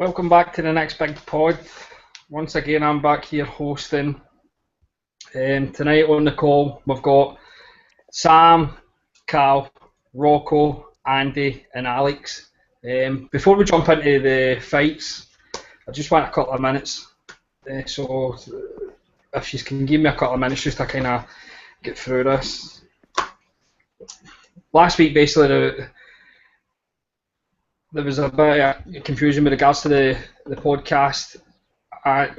Welcome back to the next big pod. Once again, I'm back here hosting. Tonight on the call, we've got Sam, Cal, Rocco, Andy, and Alex. Before we jump into the fights, I just want a couple of minutes. So, if you can give me a couple of minutes just to kind of get through this. Last week, basically, there was a bit of confusion with regards to the podcast. Sorry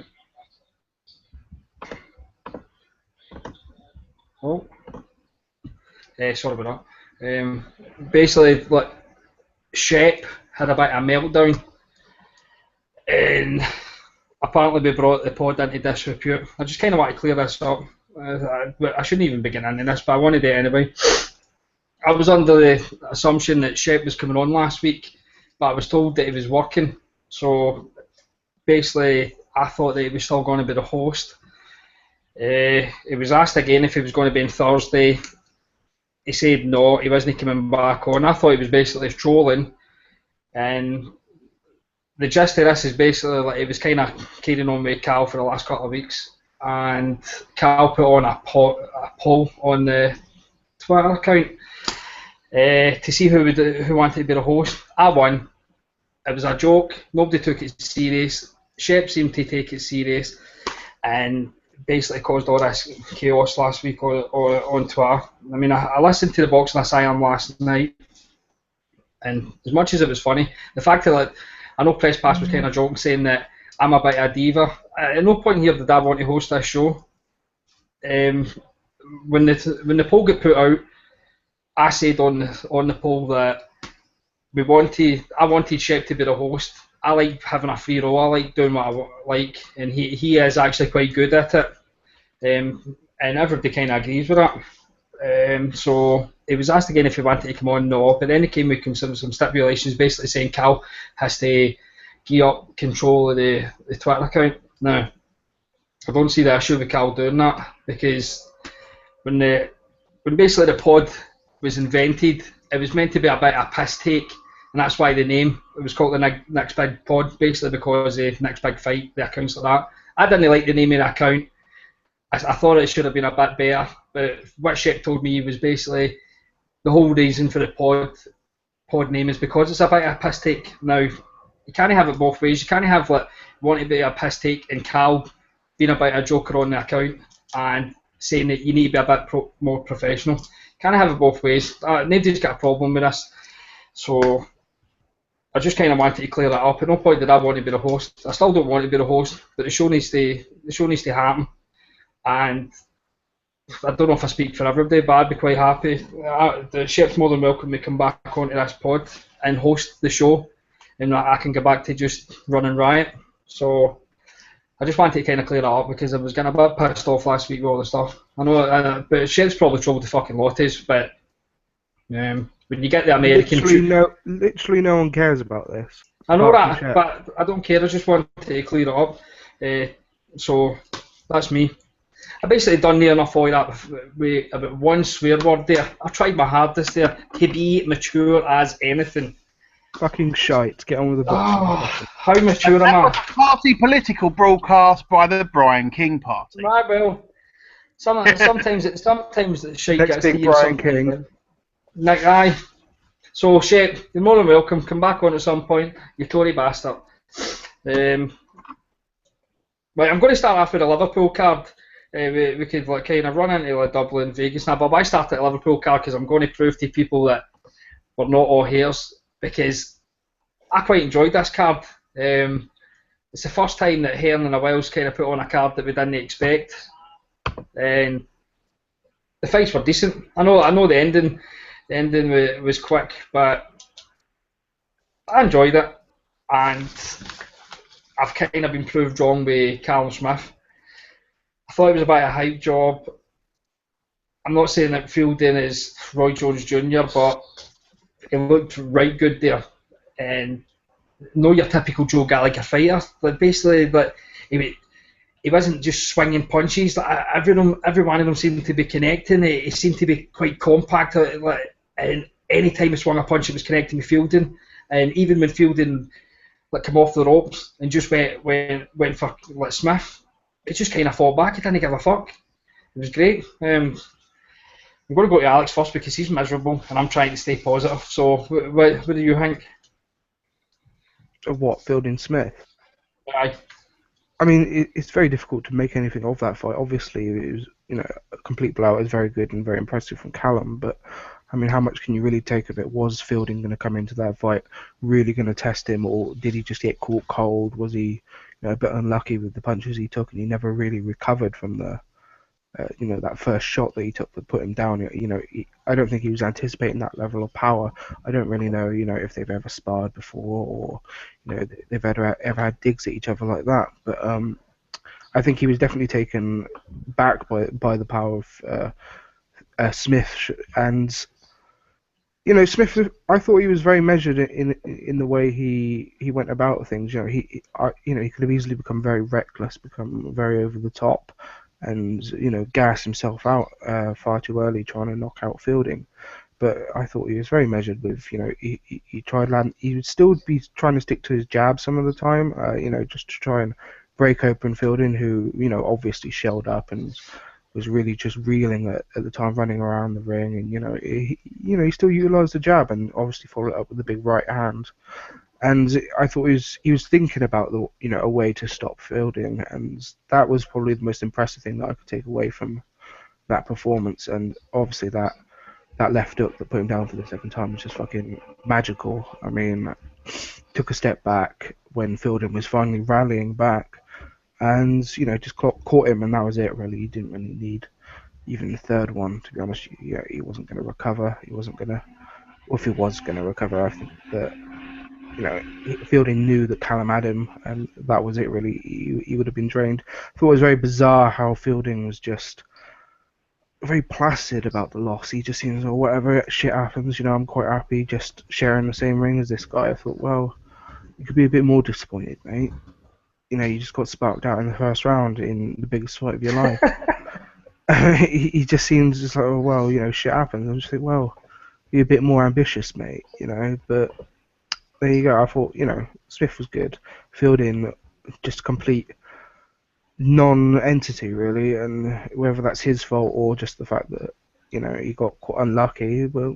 about that. Basically, like, Shep had a bit of a meltdown, and apparently we brought the pod into disrepute. I just kind of want to clear this up. I shouldn't even begin into this, but I wanted it anyway. I was under the assumption that Shep was coming on last week, but I was told that he was working, so basically I thought that he was still going to be the host. He was asked again if he was going to be on Thursday. He said no, he wasn't coming back on. I thought he was basically trolling, and the gist of this is basically like he was kind of carrying on with Cal for the last couple of weeks, and Cal put on a poll on the Twitter account to see who wanted to be the host. I won. It was a joke. Nobody took it serious. Shep seemed to take it serious, and basically caused all this chaos last week on Twitter. I mean, I listened to the Boxing Asylum last night, and as much as it was funny, the fact that, like, I know Press Pass was kind of joking, saying that I'm a bit of a diva. At no point here did I want to host this show. When the poll got put out, I said on the poll that I wanted Shep to be the host. I like having a free roll. I like doing what I like, and he is actually quite good at it. And everybody kind of agrees with that. So he was asked again if he wanted to come on. No, but then he came with some stipulations, basically saying Cal has to give up control of the Twitter account. Now, I don't see the issue with Cal doing that, because when basically the pod was invented, it was meant to be a bit of a piss take. And that's why the name, it was called the Next Big Pod, basically because of the Next Big Fight, the accounts like that. I didn't like the name of the account. I thought it should have been a bit better, but what Shep told me was basically the whole reason for the pod name is because it's a bit of a piss take. Now, you can't have it both ways. You can't have, like, wanting to be a piss take and Cal being a bit of a joker on the account and saying that you need to be a bit more professional. You can't have it both ways. Nobody's got a problem with this. So I just kind of wanted to clear that up. At no point did I want to be the host. I still don't want to be the host, but the show needs to happen. And I don't know if I speak for everybody, but I'd be quite happy. The Shep's more than welcome to come back onto this pod and host the show, and I can go back to just running riot. So I just wanted to kind of clear that up, because I was getting a bit pissed off last week with all the stuff. I know, but Shep's probably trolled the fucking lotties, but when you get the American... Literally no one cares about this. I know that, but I don't care. I just wanted to clear it up. So that's me. I basically done near enough all that with about one swear word there. I tried my hardest there to be mature as anything. Fucking shite. Get on with the boxing. How mature am I? Party political broadcast by the Brian King Party. Right, well, sometimes the shite Next gets to big you. Brian King. Like, aye. So, Shep, you're more than welcome. Come back on at some point, you Tory bastard. Right, I'm going to start off with a Liverpool card. We could, like, kind of run into, like, Dublin, Vegas now, but I started a Liverpool card because I'm going to prove to people that we're not all hairs, because I quite enjoyed this card. It's the first time that Hearn and the Wells kind of put on a card that we didn't expect, and the fights were decent. I know the ending was quick, but I enjoyed it, and I've kind of been proved wrong with Callum Smith. I thought it was a bit of a hype job. I'm not saying that Fielding is Roy Jones Jr., but he looked right good there. And not your typical Joe Gallagher fighter. Like, basically, like, he wasn't just swinging punches. Like, every one of them seemed to be connecting. He seemed to be quite compact. Like, and any time he swung a punch, it was connecting with Fielding. And even when Fielding like come off the ropes and just went for like Smith. He just kind of fought back. He didn't give a fuck. It was great. I'm going to go to Alex first because he's miserable and I'm trying to stay positive. So what do you think? Of what, Fielding Smith? Aye. I mean, it's very difficult to make anything of that fight. Obviously, it was, a complete blowout. Is very good and very impressive from Callum, but I mean, how much can you really take of it? Was Fielding going to come into that fight really going to test him, or did he just get caught cold? Was he, a bit unlucky with the punches he took, and he never really recovered from the, that first shot that he took that put him down? I don't think he was anticipating that level of power. I don't really know, if they've ever sparred before, or they've ever had digs at each other like that. But I think he was definitely taken back by the power of Smith, and Smith. I thought he was very measured in the way he went about things. He could have easily become very reckless, become very over the top, and gas himself out far too early trying to knock out Fielding. But I thought he was very measured with, he tried land. He would still be trying to stick to his jab some of the time, just to try and break open Fielding, who obviously shelled up and was really just reeling at the time, running around the ring, and he still utilised the jab and obviously followed it up with the big right hand. And I thought he was thinking about a way to stop Fielding, and that was probably the most impressive thing that I could take away from that performance. And obviously that left hook that put him down for the second time was just fucking magical. I mean, took a step back when Fielding was finally rallying back, and just caught him, and that was it. Really, he didn't really need even the third one, to be honest. He wasn't going to recover. He wasn't going to. Or if he was going to recover, I think that Fielding knew that Callum had him, and that was it. Really, he would have been drained. I thought it was very bizarre how Fielding was just very placid about the loss. He just seems, whatever shit happens, I'm quite happy just sharing the same ring as this guy. I thought, well, you could be a bit more disappointed, mate. You just got sparked out in the first round in the biggest fight of your life. he just seems just like, shit happens. I'm just like, well, be a bit more ambitious, mate. But there you go. I thought, Smith was good. Fielding, just complete non-entity, really, and whether that's his fault or just the fact that, he got quite unlucky, well,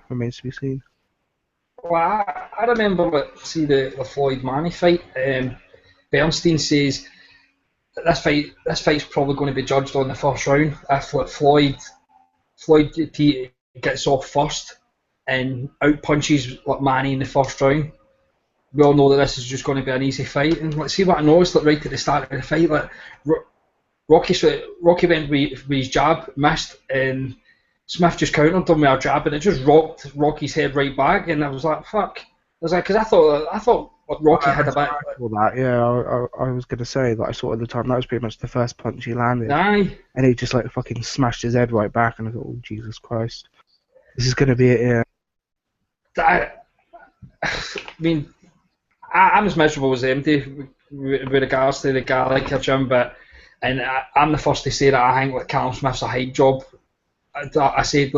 remains to be seen. Well, I remember the Floyd Manny fight. Bernstein says that this fight's probably going to be judged on the first round. If Floyd gets off first and out punches Manny in the first round, we all know that this is just going to be an easy fight. And let's see what I noticed right at the start of the fight. Rocky went with his jab, missed, and Smith just countered him with a jab, and it just rocked Rocky's head right back. And I was like, fuck. I was like, because I thought Rocky had a bit. I was going to say that I saw at the time that was pretty much the first punch he landed. Aye. And he just fucking smashed his head right back, and I thought, oh Jesus Christ, this is going to be it. Yeah. I mean, I'm as miserable as empty with regards to the guy like your Jim, and I'm the first to say that I think Callum Smith's a hype job. I said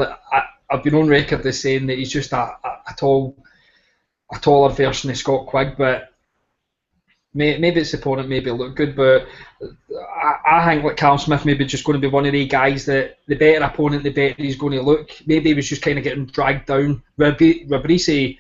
I've been on record as saying that he's just a taller version of Scott Quigg, but maybe his opponent maybe look good, but I think Callum Smith maybe just going to be one of the guys that the better opponent, the better he's going to look. Maybe he was just kind of getting dragged down. Rabrise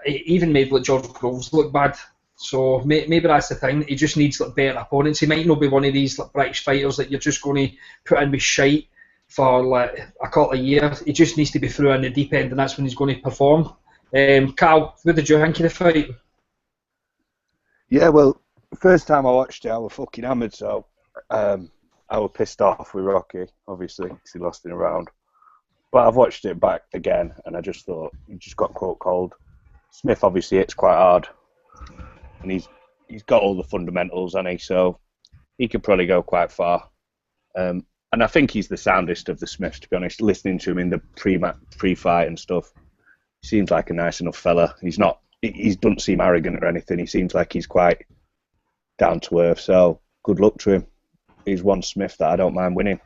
even made George Groves look bad. So maybe that's the thing. He just needs better opponents. He might not be one of these British fighters that you're just going to put in with shite for a couple of years. He just needs to be through in the deep end, and that's when he's going to perform. Carl, what did you think of the fight? Yeah, well, first time I watched it, I was fucking hammered, so I was pissed off with Rocky, obviously, because he lost in a round. But I've watched it back again, and I just thought he just got caught cold. Smith obviously hits quite hard, and he's got all the fundamentals, hasn't he? So he could probably go quite far. And I think he's the soundest of the Smiths, to be honest. Listening to him in the pre-fight and stuff, he seems like a nice enough fella. He doesn't seem arrogant or anything. He seems like he's quite down to earth. So good luck to him. He's one Smith that I don't mind winning.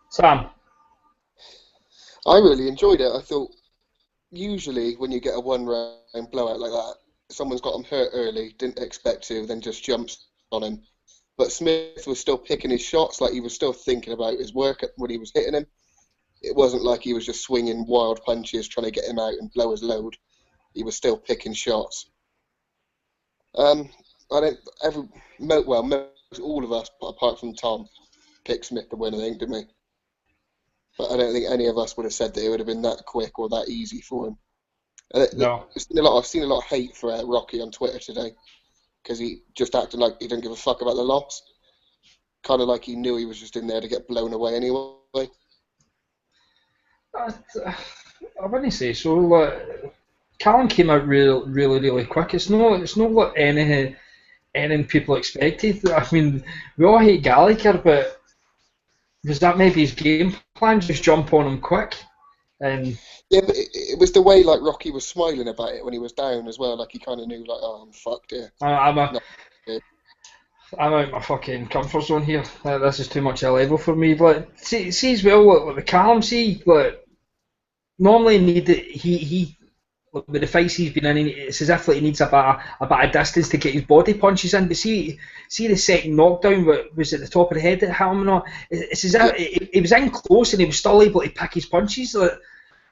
Sam? I really enjoyed it. I thought usually when you get a one-round blowout like that, someone's got him hurt early, didn't expect to, then just jumps on him. But Smith was still picking his shots, like he was still thinking about his work when he was hitting him. It wasn't like he was just swinging wild punches trying to get him out and blow his load. He was still picking shots. I don't most all of us, apart from Tom, picked Smith to win, I think, didn't we? But I don't think any of us would have said that it would have been that quick or that easy for him. No. I've seen a lot of hate for Rocky on Twitter today because he just acted like he didn't give a fuck about the loss. Kind of like he knew he was just in there to get blown away anyway. I wouldn't say so. Callum came out really quick. It's not what any people expected. I mean, we all hate Gallagher, but was that maybe his game plan? Just jump on him quick, and yeah, but it was the way like Rocky was smiling about it when he was down as well. Like he kind of knew, like, oh, I'm fucked here. I'm out my fucking comfort zone here. This is too much a level for me. But see as well, like the Callum, normally he with the fights he's been in, it's as if like he needs a bit of distance to get his body punches in. But see the second knockdown was at the top of the head that hit him. It's as if he was in close and he was still able to pick his punches. Like,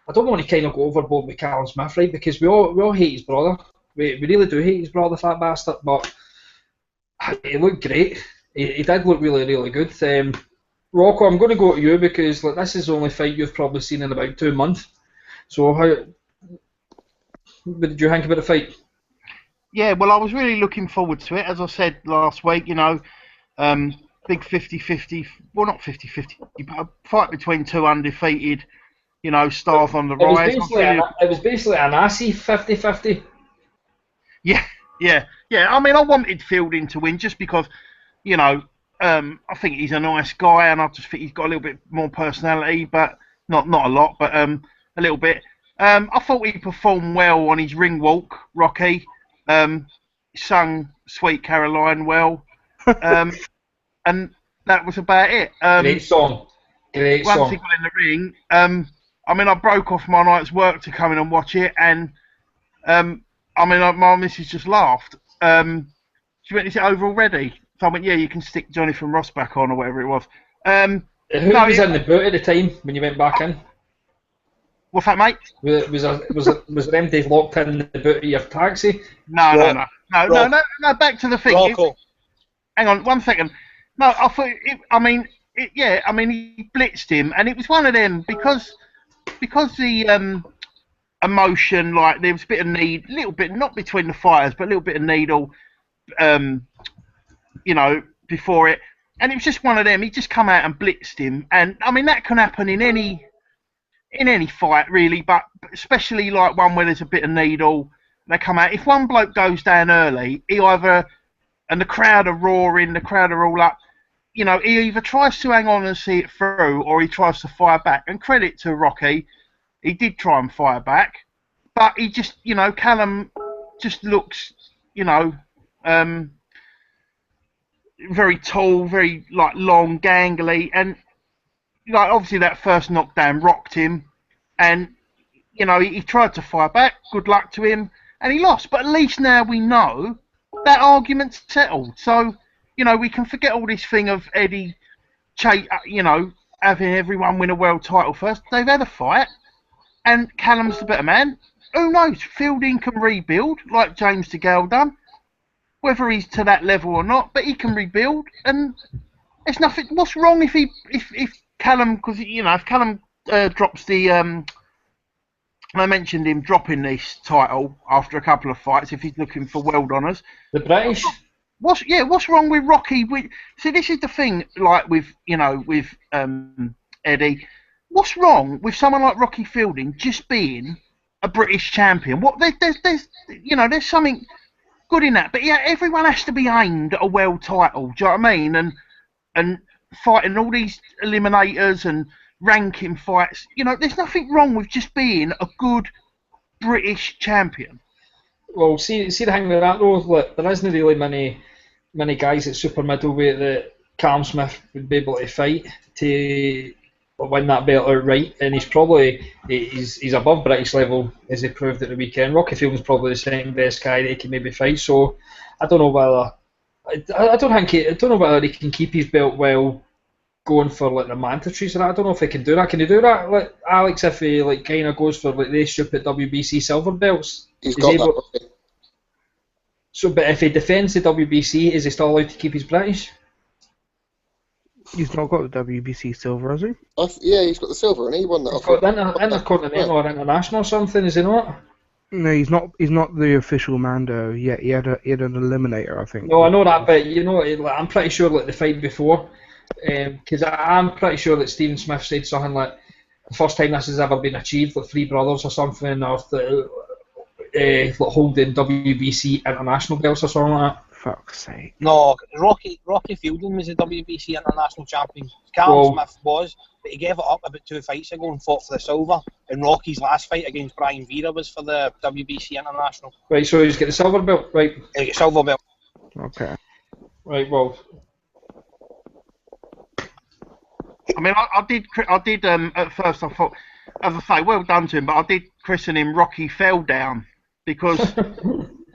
I don't want to kind of go overboard with Callum Smith, right? Because we all hate his brother. We really do hate his brother, fat bastard. But he looked great. He did look really good. Rocco, I'm going to go to you because like this is the only fight you've probably seen in about 2 months. So what did you think about the fight? Yeah, well, I was really looking forward to it. As I said last week, big 50-50, well, not 50-50, but a fight between two undefeated, stars on the rise. It was basically a nasty 50-50. Yeah. I mean, I wanted Fielding to win just because, I think he's a nice guy, and I just think he's got a little bit more personality, but not a lot, but a little bit. I thought he performed well on his ring walk, Rocky. Sung Sweet Caroline well. And that was about it. Great song. Once he got in the ring, I mean, I broke off my night's work to come in and watch it, and my missus just laughed. She went, "Is it over already?" So I went, "Yeah, you can stick Jonathan Ross back on," or whatever it was. Who was in the boot at the time when you went back in? What's that, mate? Was there anybody locked in the boot of your taxi? No. Back to the thing. Hang on, 1 second. No, I thought. He blitzed him, and it was one of them because the emotion, like there was a bit of need, a little bit, not between the fighters, but a little bit of needle, before it, and it was just one of them. He just come out and blitzed him, and I mean that can happen in any fight really, but especially like one where there's a bit of needle. They come out. If one bloke goes down early, and the crowd are roaring, the crowd are all up. He either tries to hang on and see it through, or he tries to fire back. And credit to Rocky, he did try and fire back, but he just, Callum just looks, very tall, very like long, gangly, and obviously that first knockdown rocked him, and he tried to fire back. Good luck to him, and he lost. But at least now we know that argument's settled. So we can forget all this thing of Eddie, having everyone win a world title first. They've had a fight, and Callum's the better man. Who knows? Fielding can rebuild like James DeGale done. Whether he's to that level or not, but he can rebuild, and there's nothing. What's wrong if Callum, because if Callum drops the I mentioned him dropping this title after a couple of fights if he's looking for world honours. The British. What's wrong with Rocky? See, this is the thing, like with Eddie. What's wrong with someone like Rocky Fielding just being a British champion? There's something good in that, but yeah, everyone has to be aimed at a world title. Do you know what I mean? And fighting all these eliminators and ranking fights. There's nothing wrong with just being a good British champion. Well, see the thing with that though. Look, there isn't really many guys at super middleweight that Callum Smith would be able to fight to win that belt outright, and he's above British level as he proved at the weekend. Rocky Fielding's probably the second best guy that he can maybe fight. So I don't know whether I don't know whether he can keep his belt while going for like the mandatories. And I don't know if he can do that. Can he do that, like Alex? If he like kind of goes for like they stupid WBC silver belts, He's got that. So, but if he defends the WBC, is he still allowed to keep his British? He's not got the WBC silver, has he? Yeah, he's got the silver, and he won that. He's got intercontinental or international or something, is he not? No, he's not. He's not the official Mando yet. He had an eliminator, I think. No, I know that, but you know, like, I'm pretty sure like the fight before, because I'm pretty sure that Stephen Smith said something like the first time this has ever been achieved, like three brothers or something, or like holding WBC international belts or something like that. Fuck's sake. No, Rocky Fielding was the WBC international champion. Callum Smith was, but he gave it up about 2 fights ago and fought for the silver. And Rocky's last fight against Brian Vera was for the WBC international. Right, so he's got the silver belt, right? He got silver belt. Okay. Right, well. I mean, I did. At first, I thought, as I say, well done to him, but I did christen him Rocky Fell Down because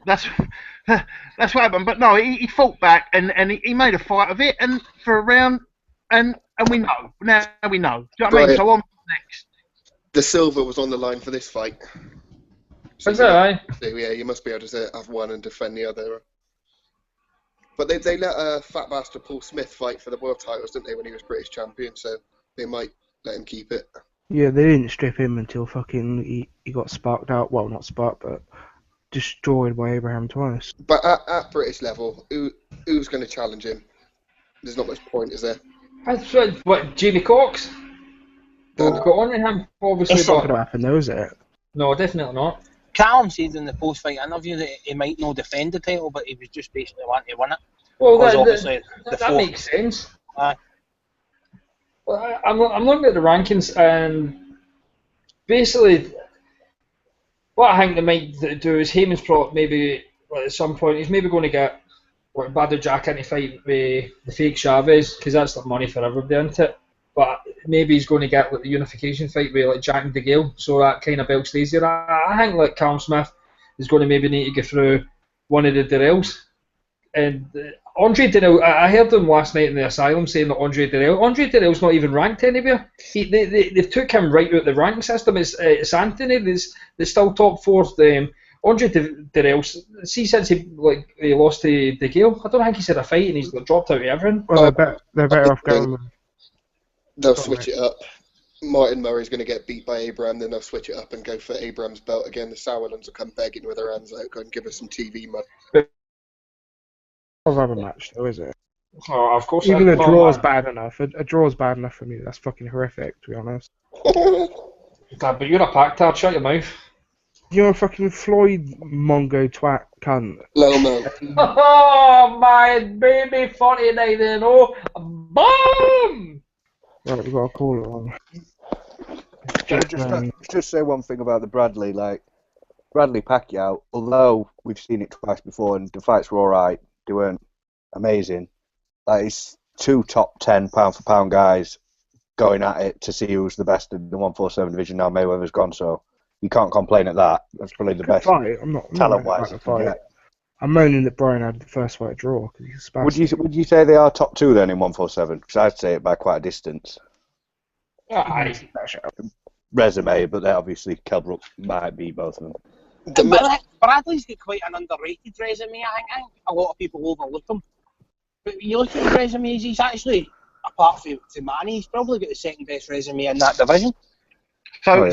that's what happened. But no, he fought back and he made a fight of it, and for a round, and we know now. We know. Do you know what I mean? So on next. The silver was on the line for this fight. Is that right? So, yeah, you must be able to have one and defend the other. But they let Fat Bastard Paul Smith fight for the world titles, didn't they, when he was British champion? So they might let him keep it. Yeah, they didn't strip him until fucking he got sparked out. Well, not sparked, but destroyed by Abraham twice. But at British level, who's going to challenge him? There's not much point, is there? That's what Jamie Cox. Got on to him, obviously. It's not going to happen, though, is it? No, definitely not. Callum said in the post-fight interview that he might not defend the title, but he was just basically wanting to win it. Well, That makes sense. Aye. Well, I'm looking at the rankings, and basically, what I think they might do is Heyman's probably maybe at some point he's maybe going to get Badr Jack into fight with the fake Chavez because that's like money for everybody, isn't it? But maybe he's going to get like the unification fight with like Jack and DeGale, so that kind of belt stays there. I think like Callum Smith is going to maybe need to go through one of the Darrells. And Andre Darrell, I heard him last night in the asylum saying that Andre Darrell's not even ranked anywhere. They've took him right out the ranking system. It's Anthony that's still top fourth. Andre Darrell, see since he lost to DeGale, I don't think he's had a fight and he's dropped out of everything. Well, they're better off going with... They'll switch it up. Martin Murray's going to get beat by Abraham, then they'll switch it up and go for Abraham's belt again. The Sauerlands will come begging with their hands out, go and give us some TV money. I'll have a match, though, is it? Oh, of course. Even a draw's bad enough. A draw's bad enough for me. That's fucking horrific, to be honest. But you're a Pactard, shut your mouth. You're a fucking Floyd Mongo twat cunt. Little Mo. Oh, my baby 49-0. Boom! Right, we've got a caller on. Just say one thing about the Bradley, Bradley Pacquiao, although we've seen it twice before and the fights were alright, they weren't amazing. It's 2 top 10 pound for pound guys going at it to see who's the best in the 147 division now Mayweather's gone, so you can't complain at that. That's probably the best fight. I'm not talent-wise. I'm moaning that Brian had the first fight draw because he's spastic. Would you say they are top 2 then in 147? Because I'd say it by quite a distance. Resume, but then obviously Kell Brook might beat both of them. Bradley's got quite an underrated resume, I think. A lot of people overlook him. But you look at his resumes, he's actually, apart from Manny, he's probably got the second best resume in that division. So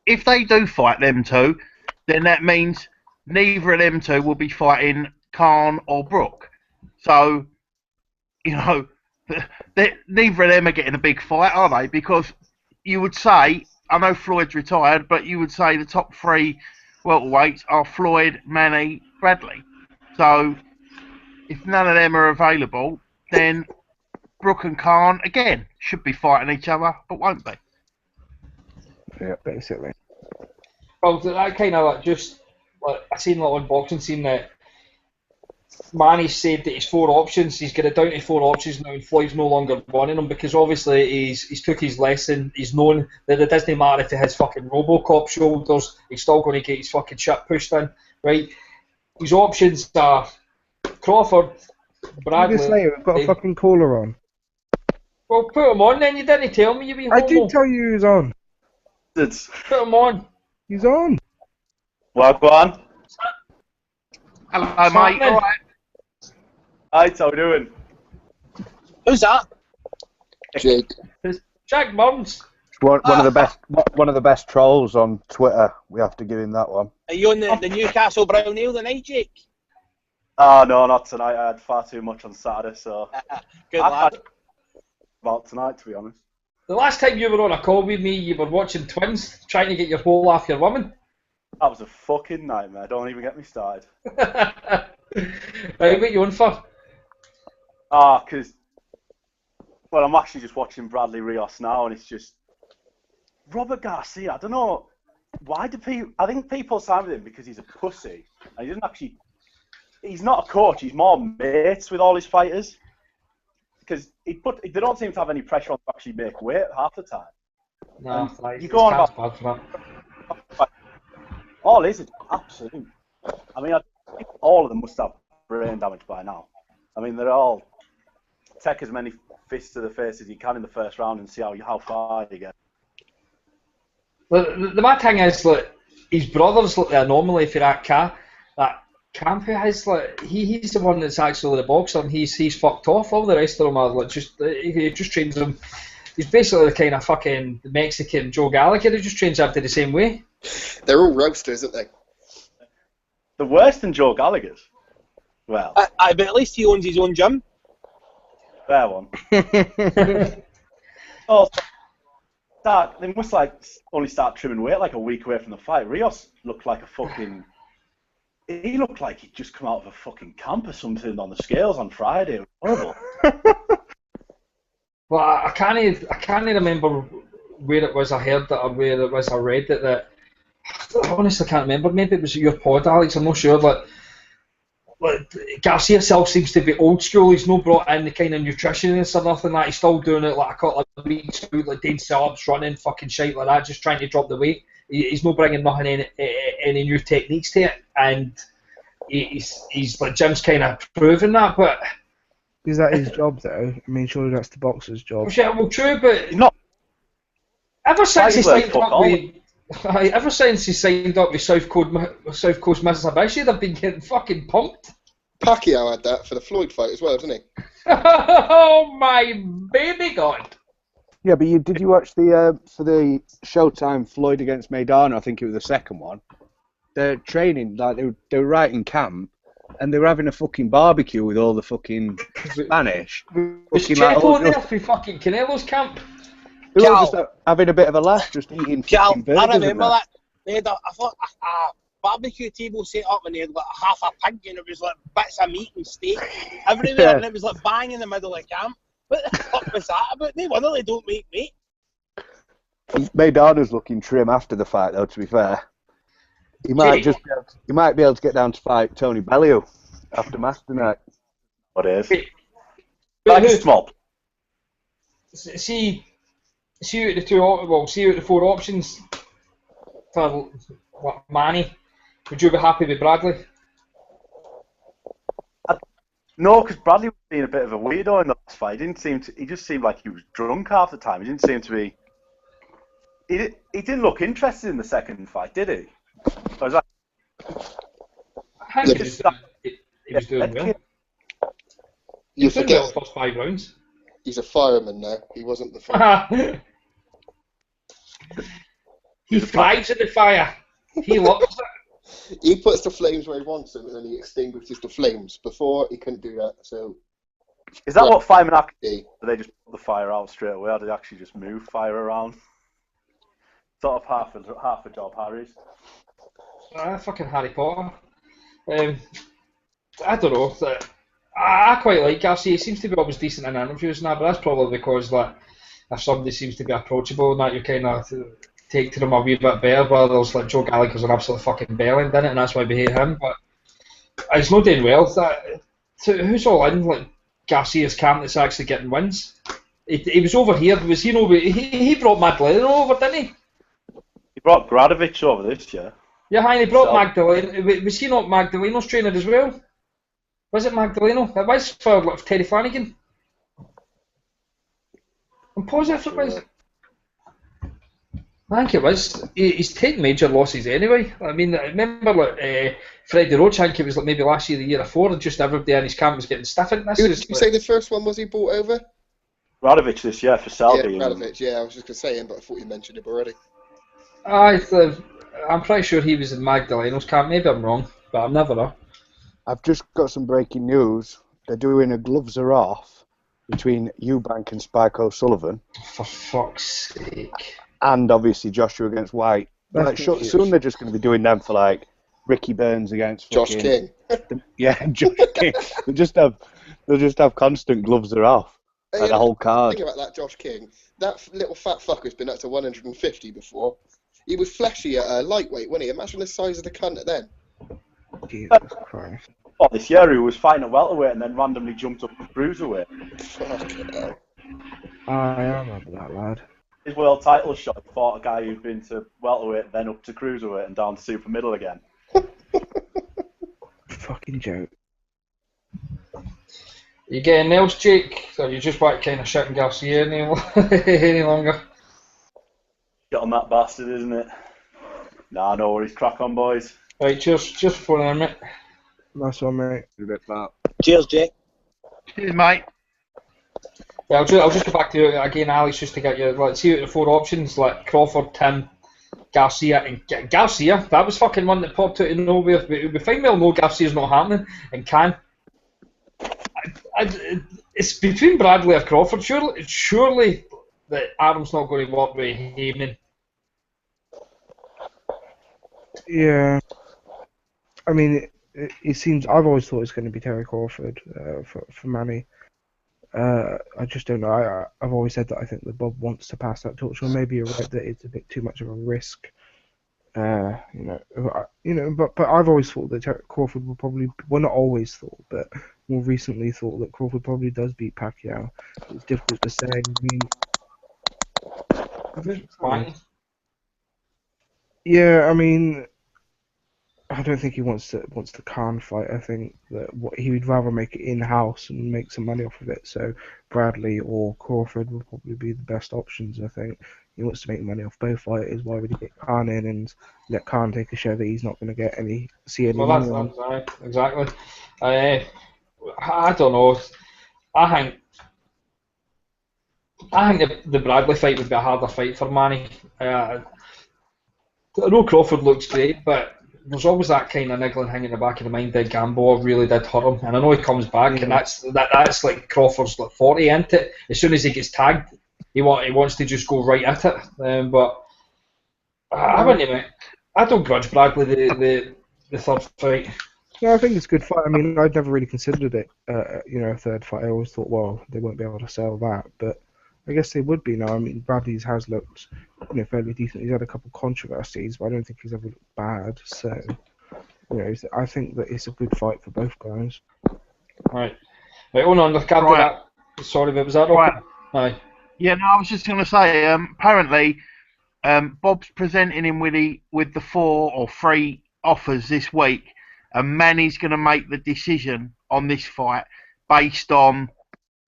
if they do fight them two, then that means neither of them two will be fighting Khan or Brook. So, neither of them are getting a big fight, are they? Because you would say, I know Floyd's retired, but you would say the top 3 welterweights are Floyd, Manny, Bradley. So, if none of them are available, then Brook and Khan, again, should be fighting each other, but won't be. Yeah, basically. Well, that kind of I seen on boxing scene that Manny said that he's 4 options. He's got it down to 4 options now, and Floyd's no longer running them because obviously he's took his lesson. He's known that it doesn't matter if he has fucking RoboCop shoulders. He's still going to get his fucking shit pushed in, right? His options are Crawford, Bradley. You say we've got a fucking caller on. Well, put him on then. You didn't tell me, you wee homo. I did tell you he was on. Put him on. He's on. Well, go on. Hello, mate. All right. Hi, how you doing? Who's that? Jake. It's Jack Burns. One of the best trolls on Twitter. We have to give him that one. Are you on the Newcastle Brown Ale tonight, Jake? Oh, no, not tonight. I had far too much on Saturday, so... Good lad. About tonight, to be honest. The last time you were on a call with me, you were watching Twins, trying to get your hole off your woman. That was a fucking nightmare. Don't even get me started. Right, what you on for? Because... Well, I'm actually just watching Bradley Rios now, and it's just... Robert Garcia, I don't know... Why do people... I think people sign with him because he's a pussy. And he doesn't actually... He's not a coach, he's more mates with all his fighters. Because they don't seem to have any pressure on to actually make weight half the time. No, you go on about... bad for that. All is absolute. I mean, I think all of them must have brain damage by now. I mean, they're all... Take as many fists to the face as you can in the first round and see how far you get. The mad thing is, like, his brother's like the anomaly for that camp who has, like, he's the one that's actually the boxer, and he's fucked off. All the rest of them are like he just trains them. He's basically the kind of fucking Mexican Joe Gallagher who just trains everybody the same way. They're all roasters, aren't they? The worse than Joe Gallagher's. Well, but at least he owns his own gym. Fair one. Oh, they must only start trimming weight like a week away from the fight. Rios looked like a fucking. He looked like he'd just come out of a fucking camp or something on the scales on Friday. It was horrible. Well, I can't remember where it was I heard that or where it was I read it that. I honestly can't remember. Maybe it was your pod, Alex. I'm not sure. Like Garcia himself seems to be old school. He's not brought in the kind of nutritionists or nothing like that. He's still doing it like a couple of weeks out, like doing subs, running, fucking shit like that, just trying to drop the weight. He's not bringing nothing any new techniques to it, and he's like Jim's kind of proving that. But is that his job though? I mean, surely that's the boxer's job. Well, true, but not. Ever since he signed up with South Coast Mitsubishi, they've been getting fucking pumped. Pacquiao had that for the Floyd fight as well, didn't he? Oh my baby god! Yeah, but did you watch the for the Showtime Floyd against Maidana? I think it was the second one. They're training like they were right in camp, and they were having a fucking barbecue with all the fucking Spanish. Was Chepo there for fucking Canelo's camp? They were just having a bit of a laugh, just eating fucking burgers. I remember that. They had a barbecue table set up, and they had like half a pig, and it was like bits of meat and steak everywhere, and it was like bang in the middle of camp. What the fuck was that about? No wonder they don't make meat. Maidana's looking trim after the fight, though. To be fair, he might be able to get down to fight Tony Bellew after Master Night. What is? Like a small. See out the 4 options for Manny. Would you be happy with Bradley? No, because Bradley was being a bit of a weirdo in the last fight. He just seemed like he was drunk half the time. He didn't seem to be. He didn't look interested in the second fight, did he? Or was that... I think he was doing well. You forget forget the first 5 rounds. He's a fireman now. He wasn't the fireman. He thrives in the fire. He loves it. He puts the flames where he wants them, and then he extinguishes the flames. Before, he couldn't do that. So, is that what firemen actually do? Do they just put the fire out straight away, or do they actually just move fire around? Sort of half a job, Harry's. Fucking Harry Potter. I don't know. I quite like Garcia. He seems to be always decent in interviews now, but that's probably because like if somebody seems to be approachable and that, you kind of take to them a wee bit better. Whereas like Joe Gallagher's an absolute fucking bellend, isn't it? And that's why we hate him. But It's not doing well. Who's all in like Garcia's camp that's actually getting wins? He was over here. Was he? No, he brought Magdaleno over, didn't he? He brought Gradovic over this year. Yeah, and he brought Magdaleno. Was he not Magdaleno's trainer as well? Was it Magdaleno? It was for like, Terry Flanagan. I'm positive it was. I think it was. He's taken major losses anyway. I mean, I remember like Freddie Roach, I think it was like maybe last year, the year before, and just everybody in his camp was getting stiff in this. Did you say the first one was he brought over? Radovic this year for Selby. Yeah, Radovic, yeah, I was just going to say him, but I thought you mentioned him already. I'm pretty sure he was in Magdaleno's camp. Maybe I'm wrong, but I'm never know. I've just got some breaking news. They're doing a gloves are off between Eubank and Spike O'Sullivan. For fuck's sake. And obviously Joshua against White. Like, soon they're just going to be doing them for like Ricky Burns against Josh King. Josh King. They'll just have constant gloves are off. Like the whole card. Think about that, Josh King. That little fat fucker's been up to 150 before. He was fleshy at lightweight, wasn't he? Imagine the size of the cunt then. Jesus Christ. Oh, this year he was fighting at welterweight and then randomly jumped up to cruiserweight. Fucking hell. I remember that lad. His world title shot fought a guy who'd been to welterweight, then up to cruiserweight and down to super middle again. Fucking joke. You getting else, Jake? Or you just want kind of shitting Garcia any longer? Get on that bastard, isn't it? Nah, no worries. Crack on, boys. Right, cheers for that, mate. Nice one, mate. A bit fat. Cheers, Jake. Cheers, mate. Yeah, I'll just go back to you again, Alex, just to get you. Like, see the four options like Crawford, Tim, Garcia, and Garcia. That was fucking one that popped out of nowhere. We find well know Garcia's not happening, and can. It's between Bradley or Crawford. Surely that Adam's not going to work with Heyman. Yeah. I mean, it seems. I've always thought it's going to be Terry Crawford for Manny. I just don't know. I've always said that I think that Bob wants to pass that torch, or maybe you're right that it's a bit too much of a risk. But I've always thought that Crawford would probably, well, not always thought, but more recently thought that Crawford probably does beat Pacquiao. It's difficult to say. I mean, I don't think he wants the Khan fight. I think that he would rather make it in-house and make some money off of it. So Bradley or Crawford would probably be the best options. I think he wants to make money off both fighters. Why would he get Khan in and let Khan take a show that he's not going to get any money on? Well, exactly. I don't know. I think the Bradley fight would be a harder fight for Manny. I know Crawford looks great, but there's always that kind of niggling thing in the back of the mind that Gamboa really did hurt him, and I know he comes back, and that's like Crawford's like 40 into it. As soon as he gets tagged, he wants to just go right at it. But I wouldn't. I don't grudge Bradley the third fight. Yeah, I think it's a good fight. I mean, I'd never really considered it, a third fight. I always thought, well, they won't be able to sell that, but I guess they would be now. I mean, Bradley's has looked, fairly decent. He's had a couple of controversies, but I don't think he's ever looked bad. So, I think that it's a good fight for both guys. Right, hold on. Look after that. Sorry, but was that right? Aye. Yeah, no, I was just going to say. Apparently, Bob's presenting him with the 4 or 3 offers this week, and Manny's going to make the decision on this fight based on.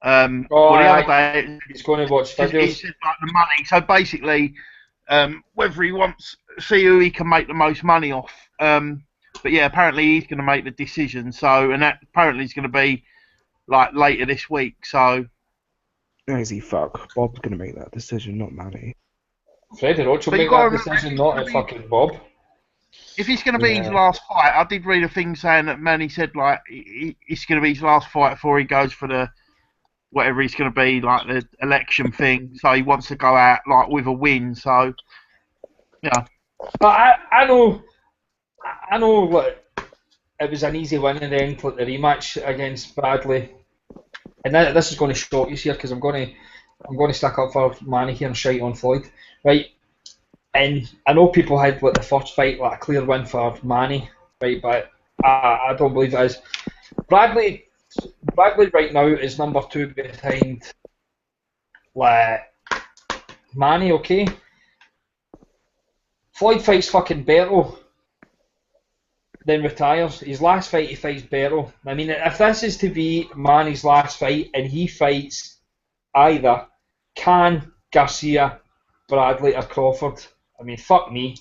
He's going to watch videos. He said like the money. So basically, whether he wants to see who he can make the most money off. But yeah, apparently he's going to make the decision. So, and that apparently is going to be like later this week. So, easy fuck. Bob's going to make that decision, not Manny. Freddie Roach will make that decision, not a fucking Bob. If it's going to be his last fight, I did read a thing saying that Manny said like it's going to be his last fight before he goes for the whatever he's going to be, like the election thing. So he wants to go out like with a win. So yeah. But I know like it was an easy win in the end, like the rematch against Bradley. And this is going to shock you here because I'm going to stick up for Manny here and shite on Floyd, right? And I know people had like the first fight like a clear win for Manny, right? But I don't believe it is. Bradley right now is number 2 behind Manny, okay? Floyd fights fucking Berto, then retires. His last fight he fights Berto. I mean, if this is to be Manny's last fight and he fights either Khan, Garcia, Bradley or Crawford, I mean, fuck me.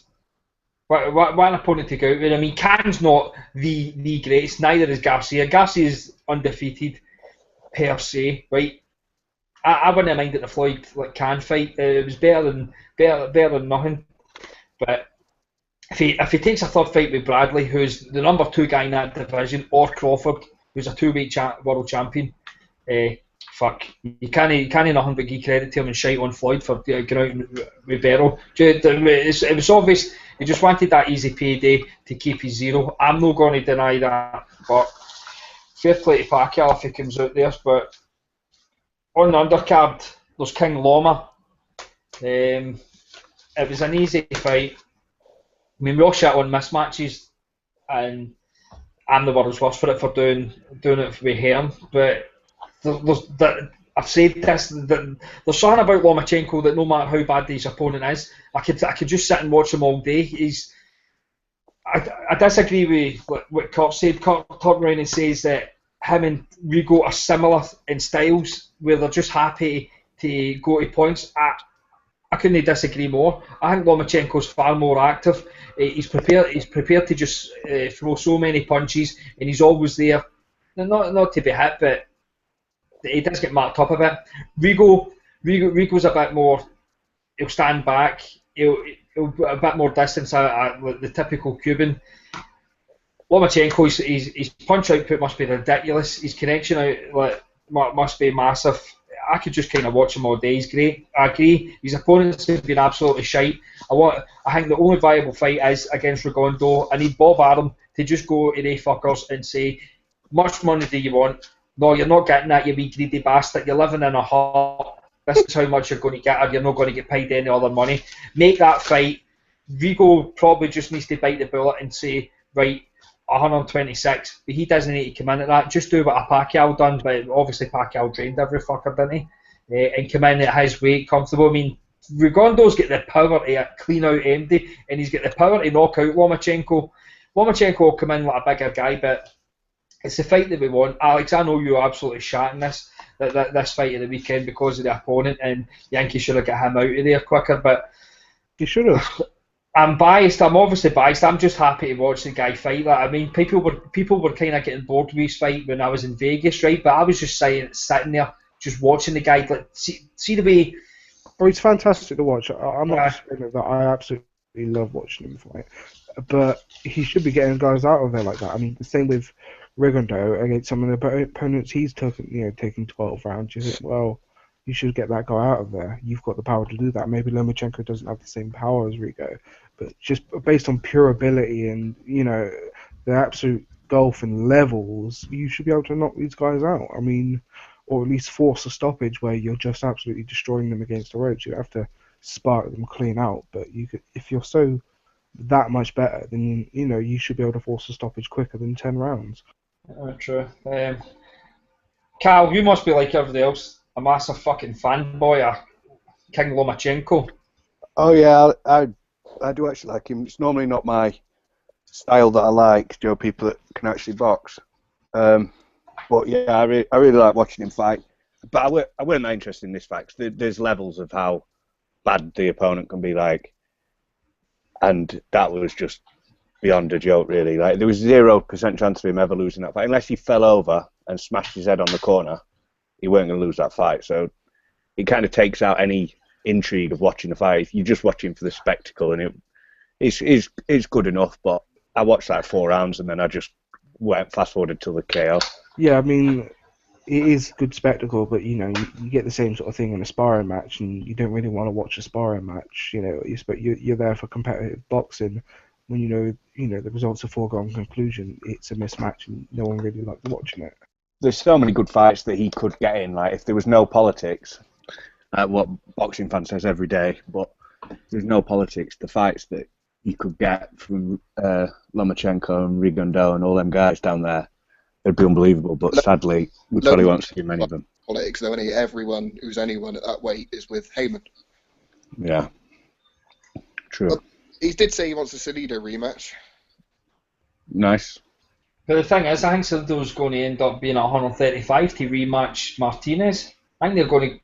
What an opponent to go out with. I mean, Khan's not the greatest, neither is Garcia. Garcia's undefeated per se, right? I wouldn't mind the Floyd Khan fight. It was better than nothing. But if he takes a third fight with Bradley, who's the number 2 guy in that division, or Crawford, who's a 2-weight world champion, fuck, you can't nothing but give credit to him and shite on Floyd for going out with Berto. It was obvious he just wanted that easy payday to keep his 0. I'm not going to deny that, but fair play to Pacquiao if he comes out there. But on the undercard, there's King Loma. It was an easy fight. I mean, we all shit on mismatches, and I'm the world's worst for it for doing it with him. But I've said this. There's something about Lomachenko that no matter how bad his opponent is, I could just sit and watch him all day. I disagree with what Kurt said. Kurt around and says that him and Rigo are similar in styles, where they're just happy to go to points. I couldn't disagree more. I think Lomachenko's far more active. He's prepared to just throw so many punches, and he's always there. Not to be hit, but he does get marked up a bit. Rigo's a bit more. He'll stand back. He'll a bit more distance. The typical Cuban. Lomachenko, his punch output must be ridiculous. His connection out must be massive. I could just kind of watch him all day. He's great. I agree. His opponents have been absolutely shite. I think the only viable fight is against Rigondeaux. I need Bob Arum to just go to the fuckers and say, much money do you want? No, you're not getting that, you wee greedy bastard. You're living in a hut. This is how much you're going to get, or you're not going to get paid any other money. Make that fight. Rigo probably just needs to bite the bullet and say, right, 126, but he doesn't need to come in at that. Just do what a Pacquiao done, but obviously Pacquiao drained every fucker, didn't he? And come in at his weight, comfortable. I mean, Rigondeaux's got the power to clean out MD, and he's got the power to knock out Lomachenko. Lomachenko will come in like a bigger guy, but it's the fight that we want. Alex, I know you're absolutely shatting this fight of the weekend because of the opponent, and Yankee should have got him out of there quicker, but he should have. I'm biased. I'm obviously biased. I'm just happy to watch the guy fight. I mean, people were kind of getting bored with his fight when I was in Vegas, right? But I was just sitting there, just watching the guy. Like, see the way. Oh, he's fantastic to watch. I'm not saying that. I absolutely love watching him fight, but he should be getting guys out of there like that. I mean, the same with Rigondeaux against some of the opponents he's taking 12 rounds. You think, well, you should get that guy out of there. You've got the power to do that. Maybe Lomachenko doesn't have the same power as Rigo, but just based on pure ability and the absolute gulf and levels, you should be able to knock these guys out. I mean, or at least force a stoppage where you're just absolutely destroying them against the ropes. You have to spark them clean out, but you could, if you're so that much better, then you should be able to force a stoppage quicker than 10 rounds. True. Cal, you must be like everybody else, a massive fucking fanboy of King Lomachenko. Oh yeah, I do actually like him. It's normally not my style that I like, people that can actually box. But yeah, I really like watching him fight. But I weren't that interested in this fight. There's levels of how bad the opponent can be like, and that was just beyond a joke, really. Like, there was 0% chance of him ever losing that fight unless he fell over and smashed his head on the corner. He weren't going to lose that fight. So it kind of takes out any intrigue of watching the fight. If you're just watching for the spectacle, and it's good enough. But I watched that 4 rounds and then I just went fast forwarded till the KO. Yeah, I mean, it is good spectacle, but you get the same sort of thing in a sparring match, and you don't really want to watch a sparring match. You're there for competitive boxing. When the results are foregone conclusion, it's a mismatch, and no one really likes watching it. There's so many good fights that he could get in. Like, if there was no politics, what boxing fan says every day, but if there's no politics, the fights that you could get from Lomachenko and Rigondeaux and all them guys down there, it'd be unbelievable. But sadly, we probably won't see many of them. Politics, though, everyone who's anyone at that weight is with Heyman. Yeah, true. But he did say he wants a Salido rematch. Nice. But the thing is, I think Salido's going to end up being at 135 to rematch Martinez. I think they're going to.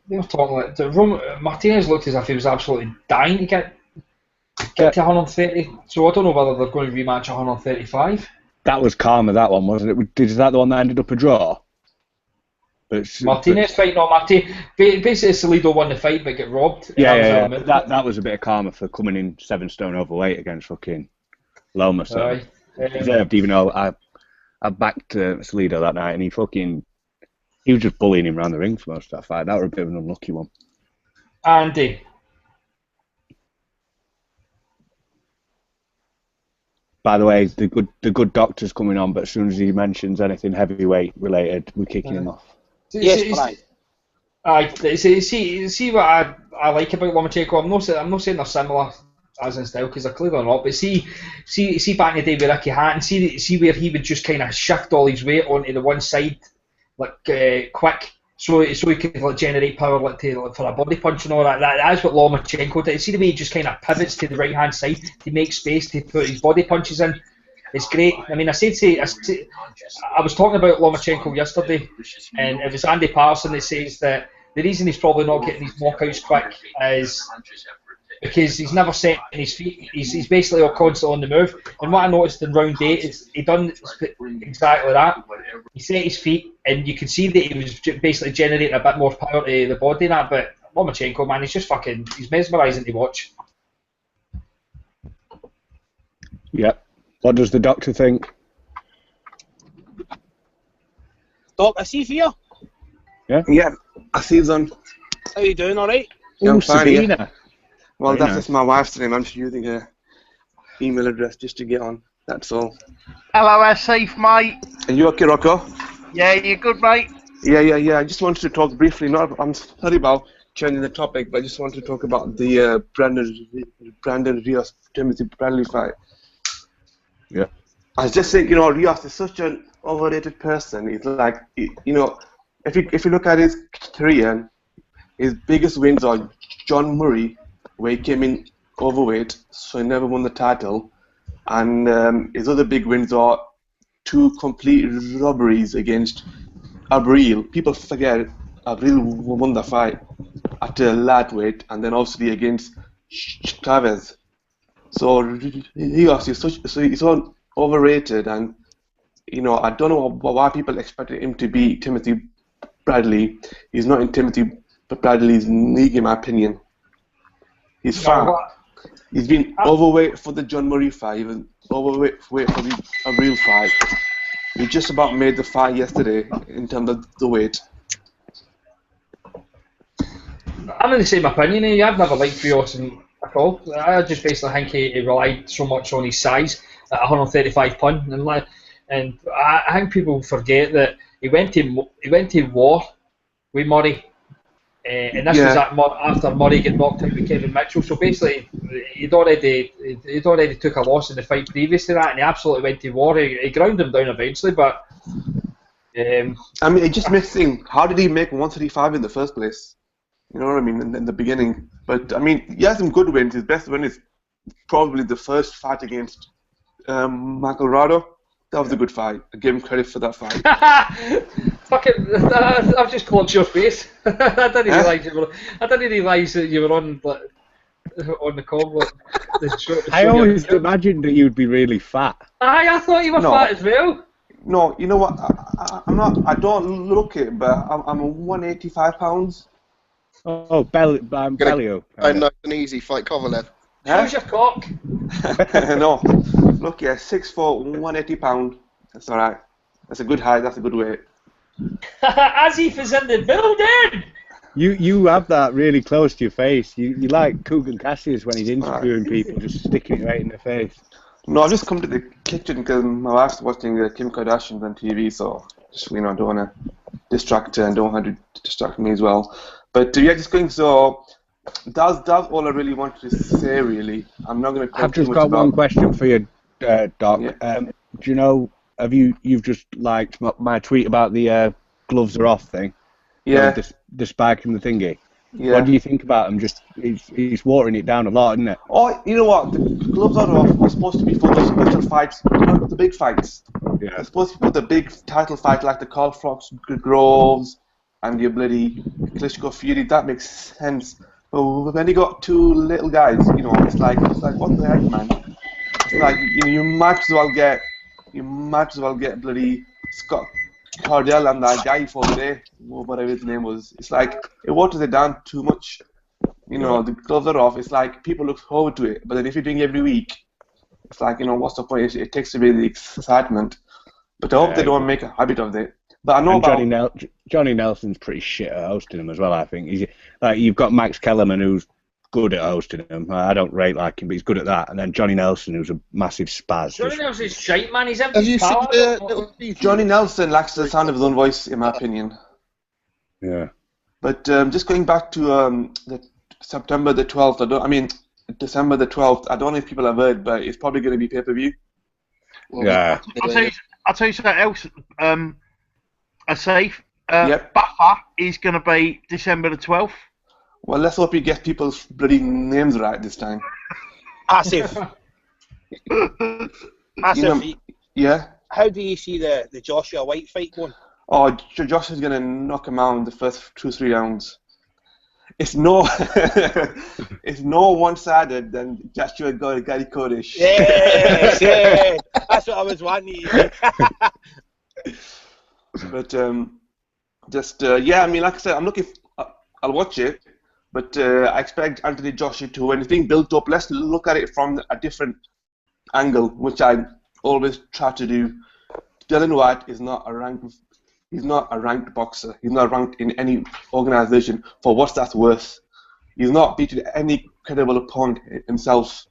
They were talking like Martinez looked as if he was absolutely dying to get to 130. So I don't know whether they're going to rematch 135. That was Karma, that one, wasn't it? Is that the one that ended up a draw? Martinez fight, not Martinez. Basically, Salido won the fight but get robbed. Yeah. That was a bit of karma for coming in 7 stone overweight against fucking Loma. So deserved, even though I backed Salido that night and he was just bullying him around the ring for most of that fight. That was a bit of an unlucky one. Andy. By the way, the good doctor's coming on, but as soon as he mentions anything heavyweight related, we're kicking him off. Yes, right. See what I like about Lomachenko. I'm not saying they're similar as in style, because they're clearly not. But see back in the day with Ricky Hatton, see where he would just kind of shift all his weight onto the one side, like quick, so he could like generate power for a body punch and all that. That's what Lomachenko did. See the way he just kind of pivots to the right hand side to make space to put his body punches in. It's great. I mean, I was talking about Lomachenko yesterday, and it was Andy Patterson that says that the reason he's probably not getting these knockouts quick is because he's never set his feet. He's basically constantly on the move. And what I noticed in round 8 is he done exactly that. He set his feet, and you could see that he was basically generating a bit more power to the body and that. But Lomachenko, man, he's mesmerising to watch. Yep. What does the doctor think? Doc, I see you. Yeah, I see you on. How you doing, alright? Yeah, I'm fine, Sabina. yeah. Well, Very that's just my wife's name. I'm just using her email address just to get on. That's all. Hello, safe mate. Are you okay, Rocco? Yeah, you good, mate? Yeah. I just wanted to talk briefly. I'm sorry about changing the topic, but I just wanted to talk about the Brandon Rios Timothy Bradley fight. Yeah. I was just saying, Rios is such an overrated person. He's like, if you look at his career, his biggest wins are John Murray, where he came in overweight, so he never won the title, and his other big wins are 2 complete robberies against Abril. People forget Abril won the fight at a lightweight, and then obviously against Chavez. So Rios is he's so overrated, and I don't know why people expected him to be Timothy Bradley. He's not in Timothy Bradley's league, in my opinion. He's fat. He's been overweight for the John Murray fight, even overweight for the Abril fight. He just about made the fight yesterday in terms of the weight. I'm in the same opinion. I've never liked Rios at all. I just basically think he relied so much on his size at 135 pound, and I think people forget that he went to war with Murray, and this was after Murray got knocked out with Kevin Mitchell. So basically, he'd already took a loss in the fight previous to that, and he absolutely went to war. He ground him down eventually, but I mean, it just makes me think, how did he make 135 in the first place? You know what I mean, in the beginning. But, I mean, he has some good wins. His best win is probably the first fight against Michael Rado. That was a good fight. I give him credit for that fight. I've just clocked your face. I didn't realise that you were on the call. I always imagined that you'd be really fat. I thought you were fat as well. No, you know what? I'm not. I don't look it, but I'm 185 pounds. Oh, Bellio. I know an easy fight, Kovalev. How's your cock? No, look, 6'4", 180 pound. That's all right. That's a good height. That's a good weight. Asif is in the building. You have that really close to your face. You like Kugan Cassius when he's interviewing people, just sticking it right in their face. No, I've just come to the kitchen because my wife's watching Kim Kardashian on TV, so just I don't want to distract her and don't want her to distract me as well. But just going, so that's all I really wanted to say. Really, I'm not going to. I've just got one question for you, Doc. Yeah. Do you know? You've just liked my tweet about the gloves are off thing? Yeah. The spike and the thingy. Yeah. What do you think about him? Just he's watering it down a lot, isn't it? Oh, you know what? The gloves are off are supposed to be for the special fights, not the big fights. Yeah. They're supposed to be for the big title fight, like the Carl Frost Groves and the bloody Klitschko Fury. That makes sense. But when you got two little guys, you know, it's like what the heck, man? It's like you might as well get bloody Scott Cardell and that guy for the day, whatever his name was. It's like it waters it down too much. You know, the gloves are off. It's like people look forward to it, but then if you're doing it every week, it's like, you know, what's the point? It takes away the excitement. But I hope they don't make a habit of it. But I know Johnny Nelson's pretty shit at hosting them as well. I think you've got Max Kellerman, who's good at hosting them. I don't rate like him, but he's good at that. And then Johnny Nelson, who's a massive spaz. Johnny Nelson's shite, man. He's Have you empty. Johnny Nelson lacks the sound of his own voice, in my opinion. Yeah. But just going back to the September the 12th, December the 12th, I don't know if people have heard, but it's probably going to be pay-per-view. Well, Yeah. I'll tell you something else. A safe. Yep. Buffer is going to be December the 12th. Well, let's hope you get people's bloody names right this time. Asif. Asif, Yeah? how do you see the Joshua White fight going? Oh, Josh is going to knock him out in the first 2-3 rounds. It's no one-sided than Joshua Gary Kodesh. Yes, yeah. That's what I was wanting. But like I said, I'll watch it, but I expect Anthony Joshua to, when it's being built up, let's look at it from a different angle, which I always try to do. Dylan White is not a ranked boxer. He's not ranked in any organization for what that's worth. He's not beaten any credible opponent himself.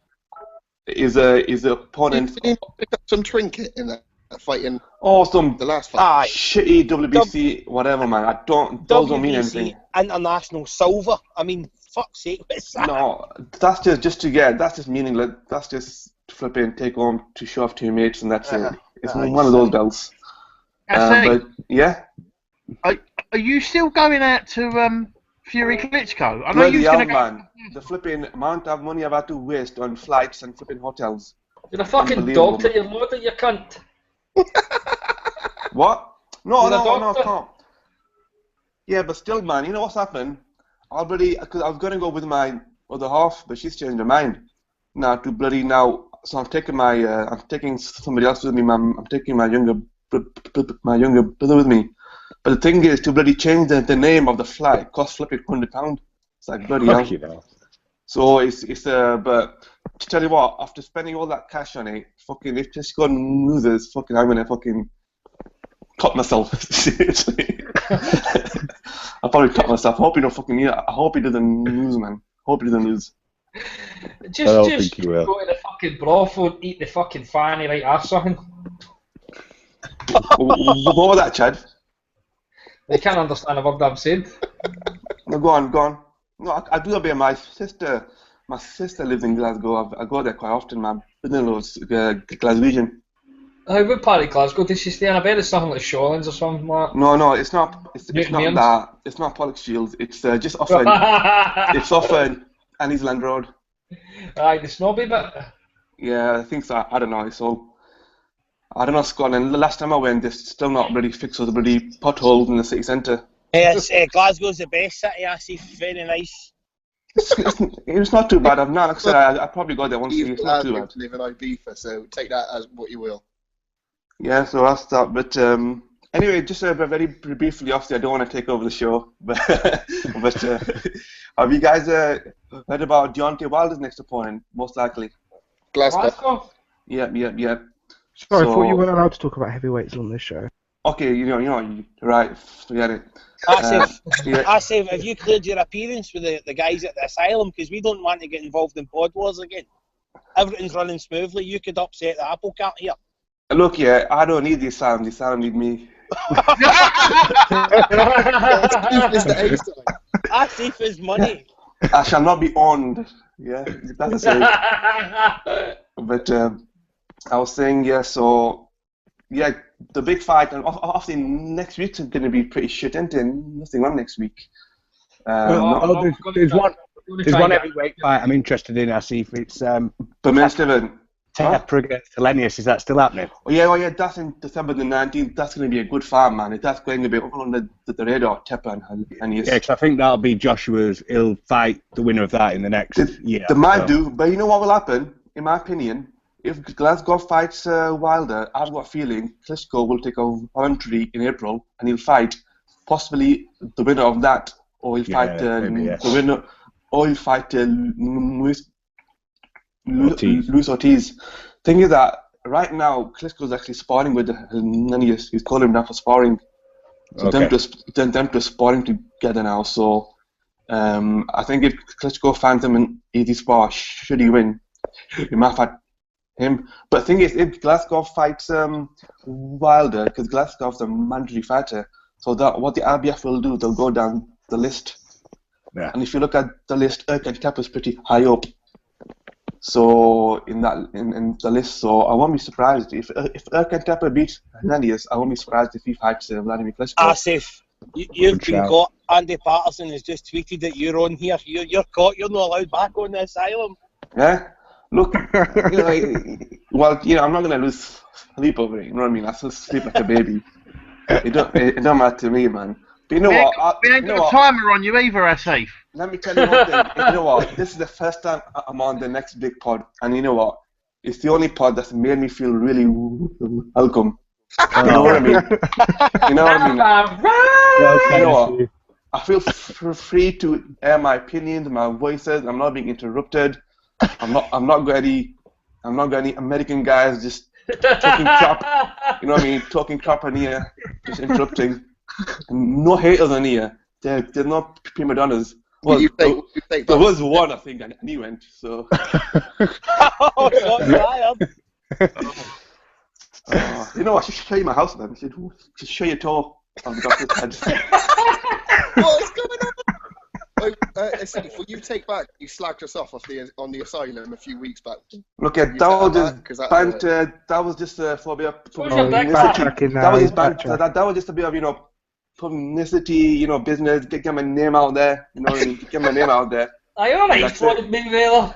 Is a opponent. Did he pick up some trinket in that fight in the last fight? Shitty WBC, whatever, man. Those don't mean anything. International silver. I mean, fuck's sake, what's that? No, that's just meaningless. That's just flipping take home to show off to your mates, and that's it. It's one of those belts. But yeah. Are you still going out to Fury Klitschko? I know you're going to go. Man. The flipping amount of money I've had to waste on flights and flipping hotels. You're a fucking dog to your mother, you cunt. What? No, You're I can't. Yeah, but still, man, you know what's happened? Because I was going to go with my other half, but she's changed her mind. So I'm taking somebody else with me, man. I'm taking my younger brother with me. But the thing is, to bloody change the name of the flight costs flipping £100. It's like bloody hell. So but to tell you what, after spending all that cash on it, fucking if just go and loses, fucking I'm gonna fucking cut myself. Seriously. I'll probably cut myself. I hope he don't fucking I hope he doesn't lose, man. Hope he doesn't lose. Just go to the fucking brothel, eat the fucking fanny right or something. What was that, Chad? They can't understand a word I'm saying. No, go on. No, I do a bit. My sister lives in Glasgow. I go there quite often, man. Brother-in-law's Glaswegian. What part of Glasgow did she stay in? I bet it's something like Shawlands or something like that. No, it's not. It's not that. It's not Pollock Shields. It's just off. It's off Anniesland Road. Aye, the snobby bit. Yeah, I think so. I don't know. It's all. I don't know, Scotland. The last time I went, they're still not really fixed all the bloody potholes in the city centre. Yes, Glasgow's the best city. I see, very nice. It's not too bad. Like I said, I probably go there once a year. It's not too bad. Live in Ibiza, so take that as what you will. Yeah, so that's that. But anyway, just very briefly, obviously, I don't want to take over the show, but have you guys heard about Deontay Wilder's next opponent? Most likely. Glasgow. Yep. Sorry, I thought you weren't allowed to talk about heavyweights on this show. Okay, you know, right, forget it. Asif, have you cleared your appearance with the guys at the asylum? Because we don't want to get involved in pod wars again. Everything's running smoothly. You could upset the apple cart here. Look, yeah, I don't need the asylum need me. Asif is money. I shall not be owned. Yeah, that's a saying. But I was saying, yeah, so, yeah, the big fight, and obviously next week's going to be pretty shit, isn't it? Nothing on next week. There's one heavyweight fight I'm interested in, Asif. It's Bermane Stivern. Tepper against Hellenius. Is that still happening? Oh yeah, that's in December the 19th. That's going to be a good fight, man. That's going to be on the radar, Tepper and Hellenius. Yeah, because I think that'll be Joshua's. He'll fight the winner of that in the next year. They might do, but you know what will happen, in my opinion? If Glasgow fights Wilder, I've got a feeling Klitschko will take a voluntary in April, and he'll fight possibly the winner of that, or he'll fight the winner, or he'll fight Luis Ortiz. Thing is that right now Klitschko's actually sparring with Hellenius. He's calling him down for sparring. So them to sparring together now. So I think if Klitschko finds him an easy spar, should he win, he might fight him. But the thing is, if Glasgow fights Wilder, because Glasgow's a mandatory fighter, so that what the IBF will do, they'll go down the list. Yeah. And if you look at the list, Erkan Tepper's pretty high up. So in the list, so I won't be surprised if Erkan Tepper beats Hernandez. I won't be surprised if he fights Vladimir Klitschko. Asif, you've been caught. Andy Patterson has just tweeted that you're on here. You're caught. You're not allowed back on the asylum. Yeah. Look, I'm not going to lose sleep over it. You know what I mean? I still sleep like a baby. It don't matter to me, man. But you know what? We ain't got a timer on you either, Asif. Let me tell you one thing. You know what? This is the first time I'm on the next big pod, and you know what? It's the only pod that's made me feel really welcome. You know what I mean? You know what I mean? You know what? I feel free to air my opinions, my voices. I'm not being interrupted. I'm not got any American guys just talking crap. You know what I mean? Talking crap in here, just interrupting. No haters in here. There's no prima donnas. Well, there was one, I think, and he went. So. Oh, you know, I should show you my house, man. I should show you a tour of the doctor's head. What is going on? Will you take back? You slagged us off on the asylum a few weeks back. Look at that was just for a bit of publicity. That was just a bit of publicity, business. Get my name out there. You know what I mean? Get my name out there. Are you alright, Floyd Mayweather?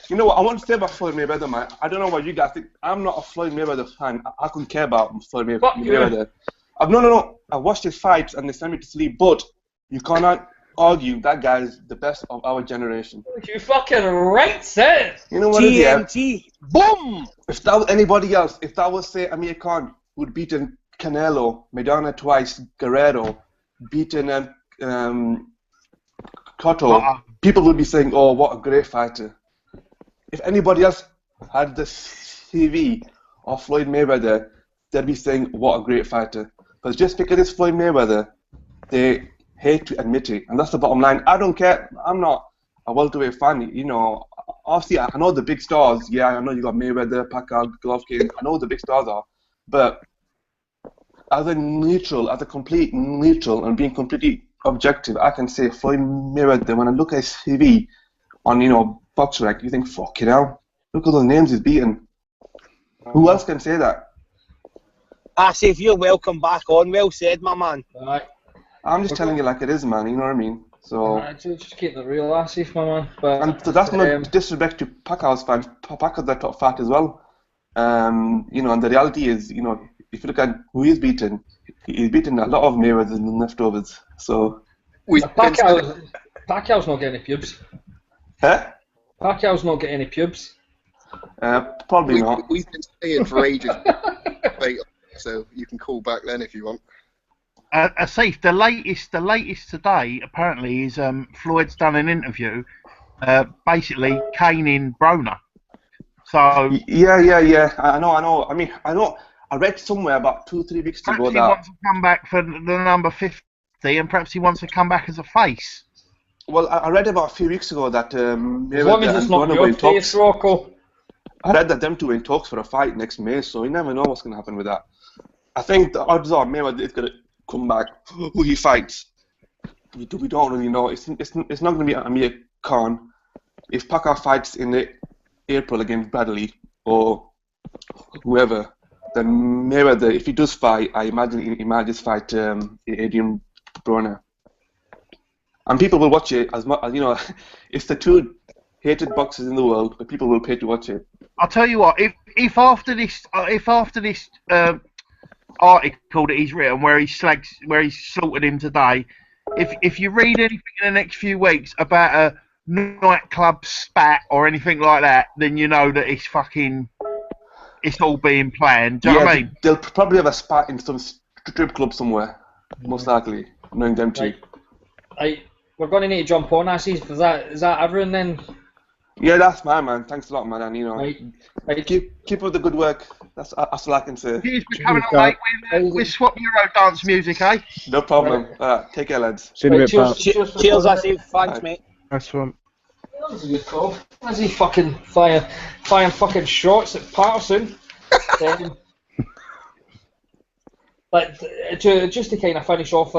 You know what? I want to say about Floyd Mayweather, man. I don't know what you guys think. I'm not a Floyd Mayweather fan. I couldn't care about Floyd Mayweather. No. I watched his fights and they sent me to sleep, but you cannot argue that guy is the best of our generation. You fucking right, sir. You know what TNT. Boom! If that was anybody else, if that was, say, Amir Khan, who'd beaten Canelo, Maidana twice, Guerrero, beaten Cotto, people would be saying, oh, what a great fighter. If anybody else had the CV of Floyd Mayweather, they'd be saying, what a great fighter. But just because it's Floyd Mayweather, they hate to admit it, and that's the bottom line. I don't care. I'm not a welterweight fan. Obviously, I know the big stars. Yeah, I know you got Mayweather, Pacquiao, Golovkin. I know the big stars are, but as a complete neutral, and being completely objective, I can say Floyd Mayweather. When I look at his CV on BoxRec, you think, fucking hell, look at the names he's beaten. Who else can say that? Asif, you're welcome back on. Well said, my man. Right. I'm just telling you like it is, man. You know what I mean? So just keep the real Asif, my man. But, and so that's no disrespect to Pacquiao's fans. Pacquiao's a top fight as well. And the reality is, if you look at who he's beaten a lot of Mayweather's and leftovers. So Pacquiao's not getting any pubes. Huh? Pacquiao's not getting any pubes. Probably not. We've been staying for ages. So you can call back then if you want. Asif, the latest today apparently is Floyd's done an interview, basically caning Broner. So yeah. I know. I mean, I read somewhere about 2-3 weeks ago that he wants to come back for the number 50, and perhaps he wants to come back as a face. Well, I read about a few weeks ago that as long as it's not your face, Rocco. I read that them two are in talks for a fight next May, so you never know what's going to happen with that. I think the odds are Mayweather is going to come back. Who he fights, we don't really know. It's not going to be Amir Khan. If Packer fights in April against Bradley or whoever, then Mayweather, if he does fight, I imagine he might just fight Adrian Broner. And people will watch it as much as, you know, it's the two hated boxers in the world, but people will pay to watch it. I'll tell you what, if after this article that he's written where he slaughtered him today, if you read anything in the next few weeks about a nightclub spat or anything like that, then you know that it's all being planned. Do you know what I mean? They'll probably have a spat in some strip club somewhere, most likely, knowing them two. Right. We're going to need to jump on, Assis. Is that everyone then? Yeah, that's my man. Thanks a lot, man. And, you know, Right. keep up the good work. That's all I can say. Cheers for coming on, mate. With Swap Euro dance music, eh? No problem. Take care, lads. See you in a bit, pal. Cheers, Asif. Thanks, mate. Nice one. That was a good call. As he fucking firing fucking shots at Patterson. Just to kind of finish off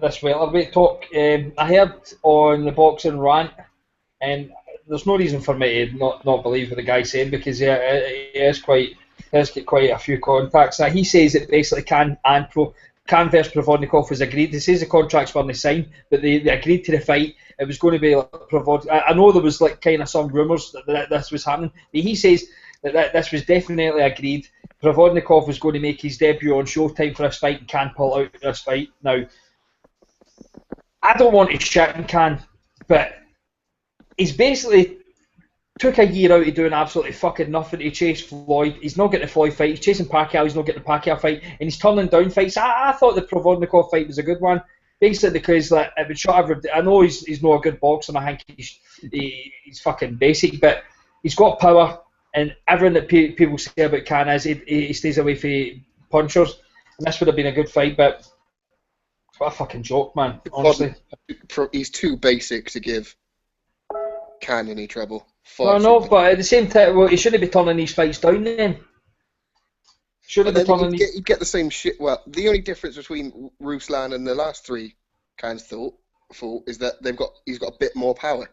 this welterweight talk, I heard on the Boxing Rant, and there's no reason for me to not believe what the guy said, because he has got quite a few contacts. Now, he says that basically Khan versus Provodnikov was agreed. He says the contracts weren't signed, but they agreed to the fight. It was going to be like I know there was like kind of some rumours that this was happening, but he says that this was definitely agreed. Provodnikov was going to make his debut on Showtime for this fight and Khan pull out of this fight. Now, I don't want to shit on Khan, but he's basically took a year out of doing absolutely fucking nothing to chase Floyd. He's not getting the Floyd fight. He's chasing Pacquiao. He's not getting the Pacquiao fight, and he's turning down fights. I thought the Provodnikov fight was a good one, basically because like it would shut every. I know he's not a good boxer, and I think he's fucking basic, but he's got power, and everything that people say about Khan is he stays away from punchers, and this would have been a good fight, but what a fucking joke, man. Honestly, he's too basic to give Khan any trouble. No, but at the same time, well, he shouldn't be turning these fights down then. Shouldn't be turning these. He'd get the same shit. Well, the only difference between Ruslan and the last three Khan's fought is that he's got a bit more power.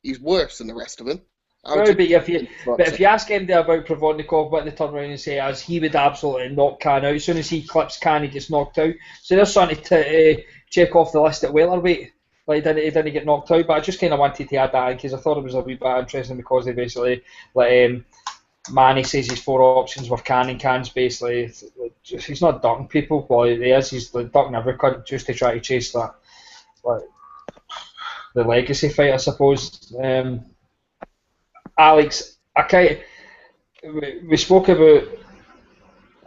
He's worse than the rest of them. But if you ask anybody about Provodnikov, what they turn around and say is he would absolutely knock Khan out. As soon as he clips Khan, he gets knocked out. So they're starting to check off the list at welterweight. Like he didn't get knocked out, but I just kind of wanted to add that in because I thought it was a wee bit interesting because they basically, like Manny says his four options were Khan, and Khan's basically, he's not ducking people, well he is, he's like ducking every cunt just to try to chase that, like, the legacy fight, I suppose. Alex, we spoke about,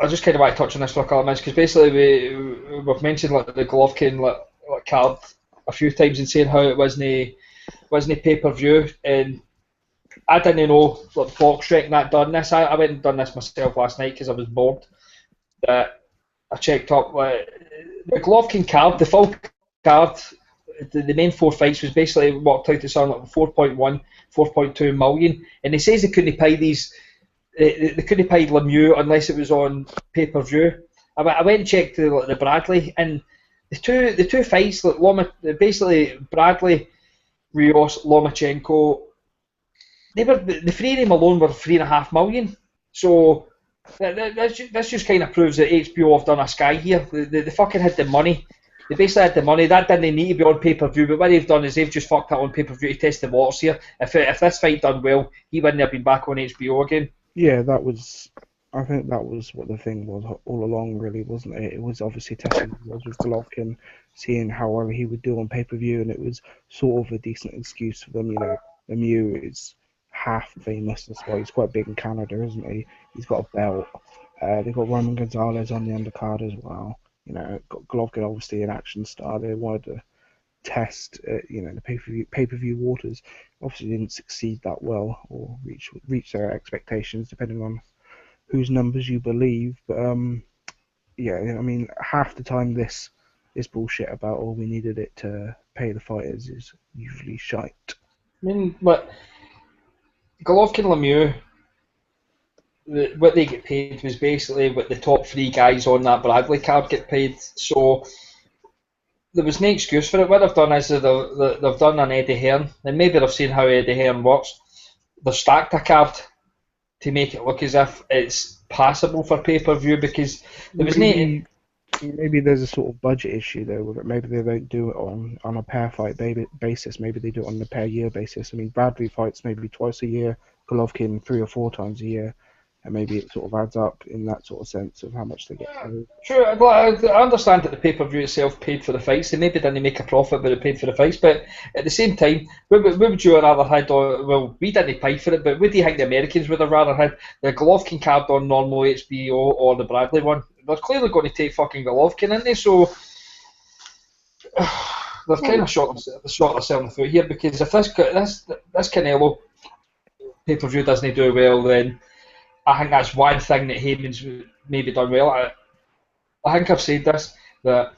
I just kind of want to touch on this for a couple of minutes because basically we've mentioned like the Golovkin like card a few times and saying how it wasn't pay-per-view, and I didn't know like BoxRec that done this. I went and done this myself last night because I was bored. That I checked up the Golovkin card, the full card, the main four fights was basically worked out to something like 4.1, 4.2 million, and they says they couldn't pay these. They couldn't pay Lemieux unless it was on pay-per-view. I went and checked the Bradley, and the two fights, like basically Bradley, Rios, Lomachenko, the three of them alone were 3.5 million. So this just kind of proves that HBO have done a sky here. They fucking had the money. They basically had the money. That didn't need to be on pay-per-view, but what they've done is they've just fucked that on pay-per-view to test the waters here. If this fight done well, he wouldn't have been back on HBO again. Yeah, I think that was what the thing was all along, really, wasn't it? It was obviously testing with Golovkin, seeing how he would do on pay-per-view, and it was sort of a decent excuse for them. You know, Lemieux is half famous, that's why he's quite big in Canada, isn't he? He's got a belt. They've got Roman Gonzalez on the undercard as well. You know, got Golovkin obviously an action star. They wanted to test, the pay-per-view waters. Obviously didn't succeed that well or reach their expectations, depending on whose numbers you believe. But I mean, half the time this bullshit about we needed it to pay the fighters is usually shite. I mean, but Golovkin, Lemieux, what they get paid was basically what the top three guys on that Bradley card get paid. So there was no excuse for it. What they've done is they've done an Eddie Hearn, and maybe they've seen how Eddie Hearn works. They've stacked a card to make it look as if it's passable for pay-per-view, because there was Maybe there's a sort of budget issue though with it. Maybe they don't do it on a per fight basis. Maybe they do it on a per year basis. I mean, Bradley fights maybe twice a year, Golovkin 3 or 4 times a year, and maybe it sort of adds up in that sort of sense of how much they get paid. True, well, I understand that the pay-per-view itself paid for the fights. They maybe didn't make a profit, but it paid for the fights. But at the same time, what would you rather had on? Well, we didn't pay for it, but what do you think the Americans would have rather had? The Golovkin card on normal HBO or the Bradley one? They're clearly going to take fucking Golovkin, aren't they? So they've kind of shot themselves in the foot here, because if this Canelo pay-per-view doesn't do well, then I think that's one thing that Heyman's maybe done well. I think I've said this, that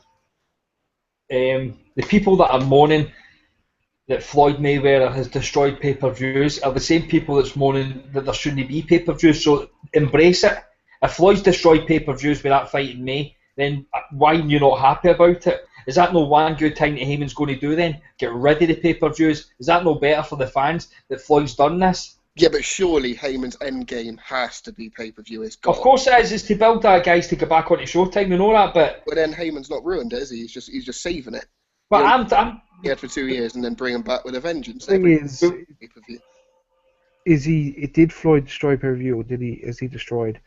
the people that are moaning that Floyd Mayweather has destroyed pay-per-views are the same people that's moaning that there shouldn't be pay-per-views, so embrace it. If Floyd's destroyed pay-per-views with that fight in May, then why are you not happy about it? Is that no one good thing that Heyman's going to do then? Get rid of the pay-per-views? Is that no better for the fans that Floyd's done this? Yeah, but surely Heyman's end game has to be pay-per-view. Of course it is to build that guys to go back onto Showtime, you know that, but then Heyman's not ruined it, is he? He's just saving it. But he had for 2 years and then bring him back with a vengeance. The thing is did Floyd destroy pay-per-view, or has he destroyed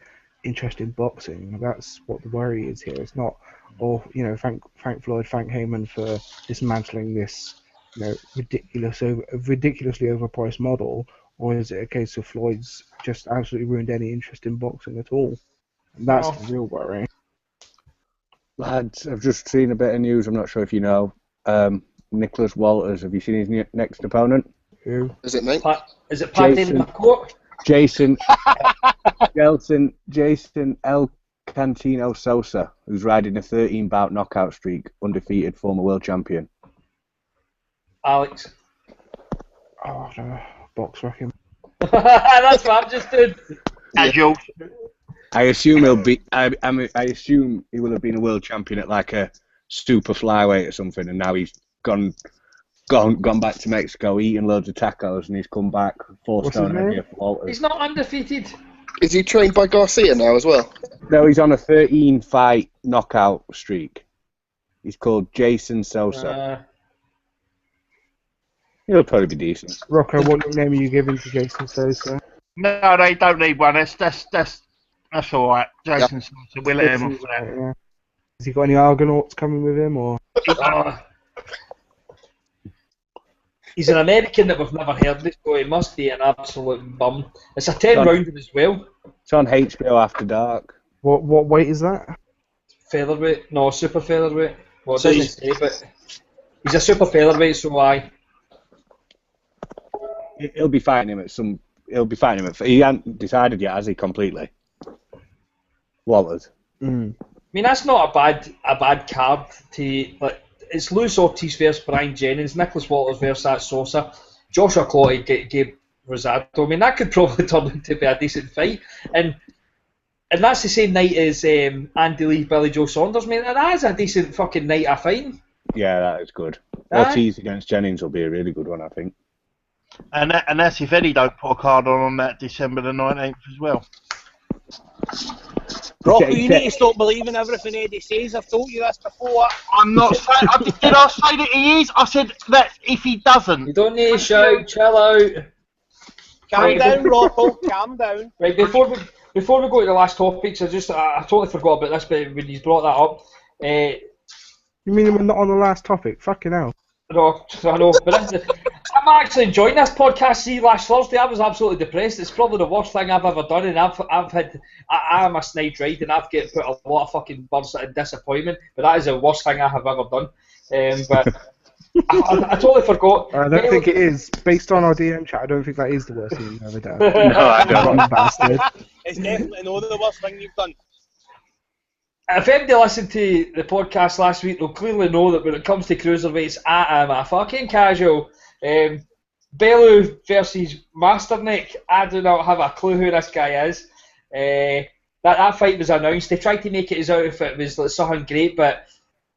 interest in boxing? That's what the worry is here. It's not, thank Floyd, thank Heyman for dismantling this, ridiculously overpriced model. Or is it a case of Floyd's just absolutely ruined any interest in boxing at all? And that's the real worry. Lads, I've just seen a bit of news. I'm not sure if you know. Nicholas Walters. Have you seen his next opponent? Who? Is it, mate? Is it Paddy McCourt? Jason El Cantino Sosa, who's riding a 13-bout knockout streak, undefeated former world champion. Alex. Oh, no. Box wreck him. That's what I've just did. Casual. I assume he'll be. I assume he will have been a world champion at like a super flyweight or something, and now he's gone back to Mexico, eating loads of tacos, and he's come back 4 stone heavier for Walters. He's not undefeated. Is he trained by Garcia now as well? No, he's on a 13-fight knockout streak. He's called Jason Sosa. He'll probably be decent. Rocco, what name are you giving to Jason Sosa? No, they don't need one. That's all right. Jason Sosa, we'll let him off that. Yeah. Has he got any Argonauts coming with him, or? He's an American that we've never heard of, so he must be an absolute bum. It's a 10-rounder as well. It's on HBO After Dark. What weight is that? Featherweight? No, super featherweight. Well, it doesn't say, but he's a super featherweight, so aye. He'll be fighting him at some. He'll be fighting him at. He hasn't decided yet, has he? Completely. Walters. I mean, that's not a bad card to like. It's Luis Ortiz versus Brian Jennings, Nicholas Walters versus Sosa, Joshua Clottey, Gabe Rosado. I mean, that could probably turn out to be a decent fight, and that's the same night as Andy Lee, Billy Joe Saunders. I mean, that is a decent fucking night of fighting. Yeah, that is good. Ortiz against Jennings will be a really good one, I think. And that's if Eddie don't put a card on that December the 19th as well. Rocco, you need to stop believing everything Eddie says. I've told you this before. I'm not saying. Did I say that he is? I said that if he doesn't. You don't need to shout. Chill out. Calm down, Rocco. Calm down. Right, before we go to the last topics, I totally forgot about this, but when you brought that up. You mean we're not on the last topic? Fucking hell. No, I know, but I'm actually enjoying this podcast. See, last Thursday I was absolutely depressed. It's probably the worst thing I've ever done, and I'm a snide ride, and I've get put a lot of fucking bursts of disappointment. But that is the worst thing I have ever done. But I totally forgot. I don't think it is. Based on our DM chat, I don't think that is the worst thing you've ever done. No, I don't. Bastard. It's definitely not the worst thing you've done. If anybody listened to the podcast last week, they'll clearly know that when it comes to cruiserweights, I am a fucking casual. Bellew versus Masternick, I do not have a clue who this guy is. That fight was announced. They tried to make it as out if it was like something great, but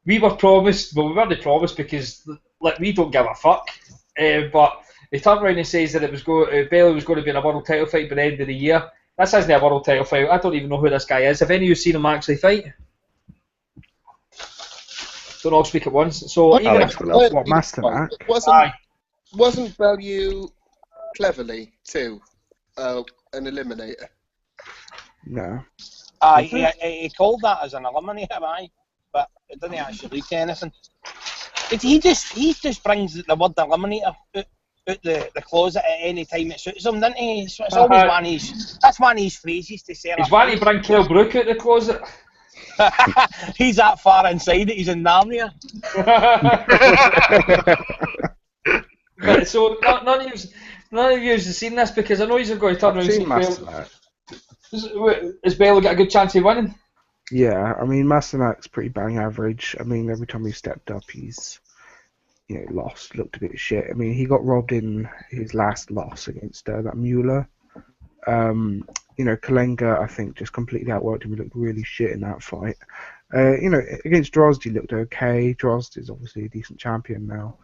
we were promised. Well, we weren't promised because like we don't give a fuck. But he turned around and says that Bailey was going to be in a world title fight by the end of the year. This isn't a world title fight. I don't even know who this guy is. Have any of you seen him actually fight? Don't all speak at once. So even if what Masternak? Wasn't Bellew cleverly too an eliminator? No. He called that as an eliminator, but it didn't actually lead to anything. He just brings the word eliminator out the closet at any time it suits him, doesn't he? It's always that's one of his phrases to say. He's wanting to bring Kell Brook out the closet. He's that far inside it, he's in Narnia. But so none of you have seen this because I know you're going to turn around and say has Bailey got a good chance of winning? Yeah, I mean Masternak's pretty bang average. I mean every time he stepped up he's lost, looked a bit shit. I mean he got robbed in his last loss against that Mueller. Kalenga I think just completely outworked him. He looked really shit in that fight. Against Drozd he looked okay. Drozd is obviously a decent champion now.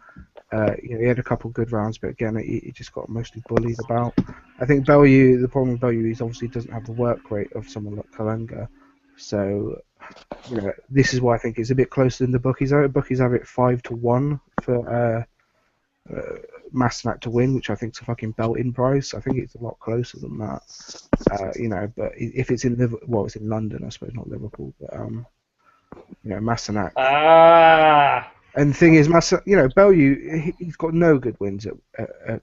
He had a couple good rounds, but again, he just got mostly bullied about. I think the problem with Bellew is obviously doesn't have the work rate of someone like Kalenga. So, this is why I think it's a bit closer than the bookies. Bookies have it 5-1 for Masternak to win, which I think is a fucking belt-in price. I think it's a lot closer than that. But if it's in it's in London, I suppose, not Liverpool. But Masternak. And the thing is, Bellew, he's got no good wins at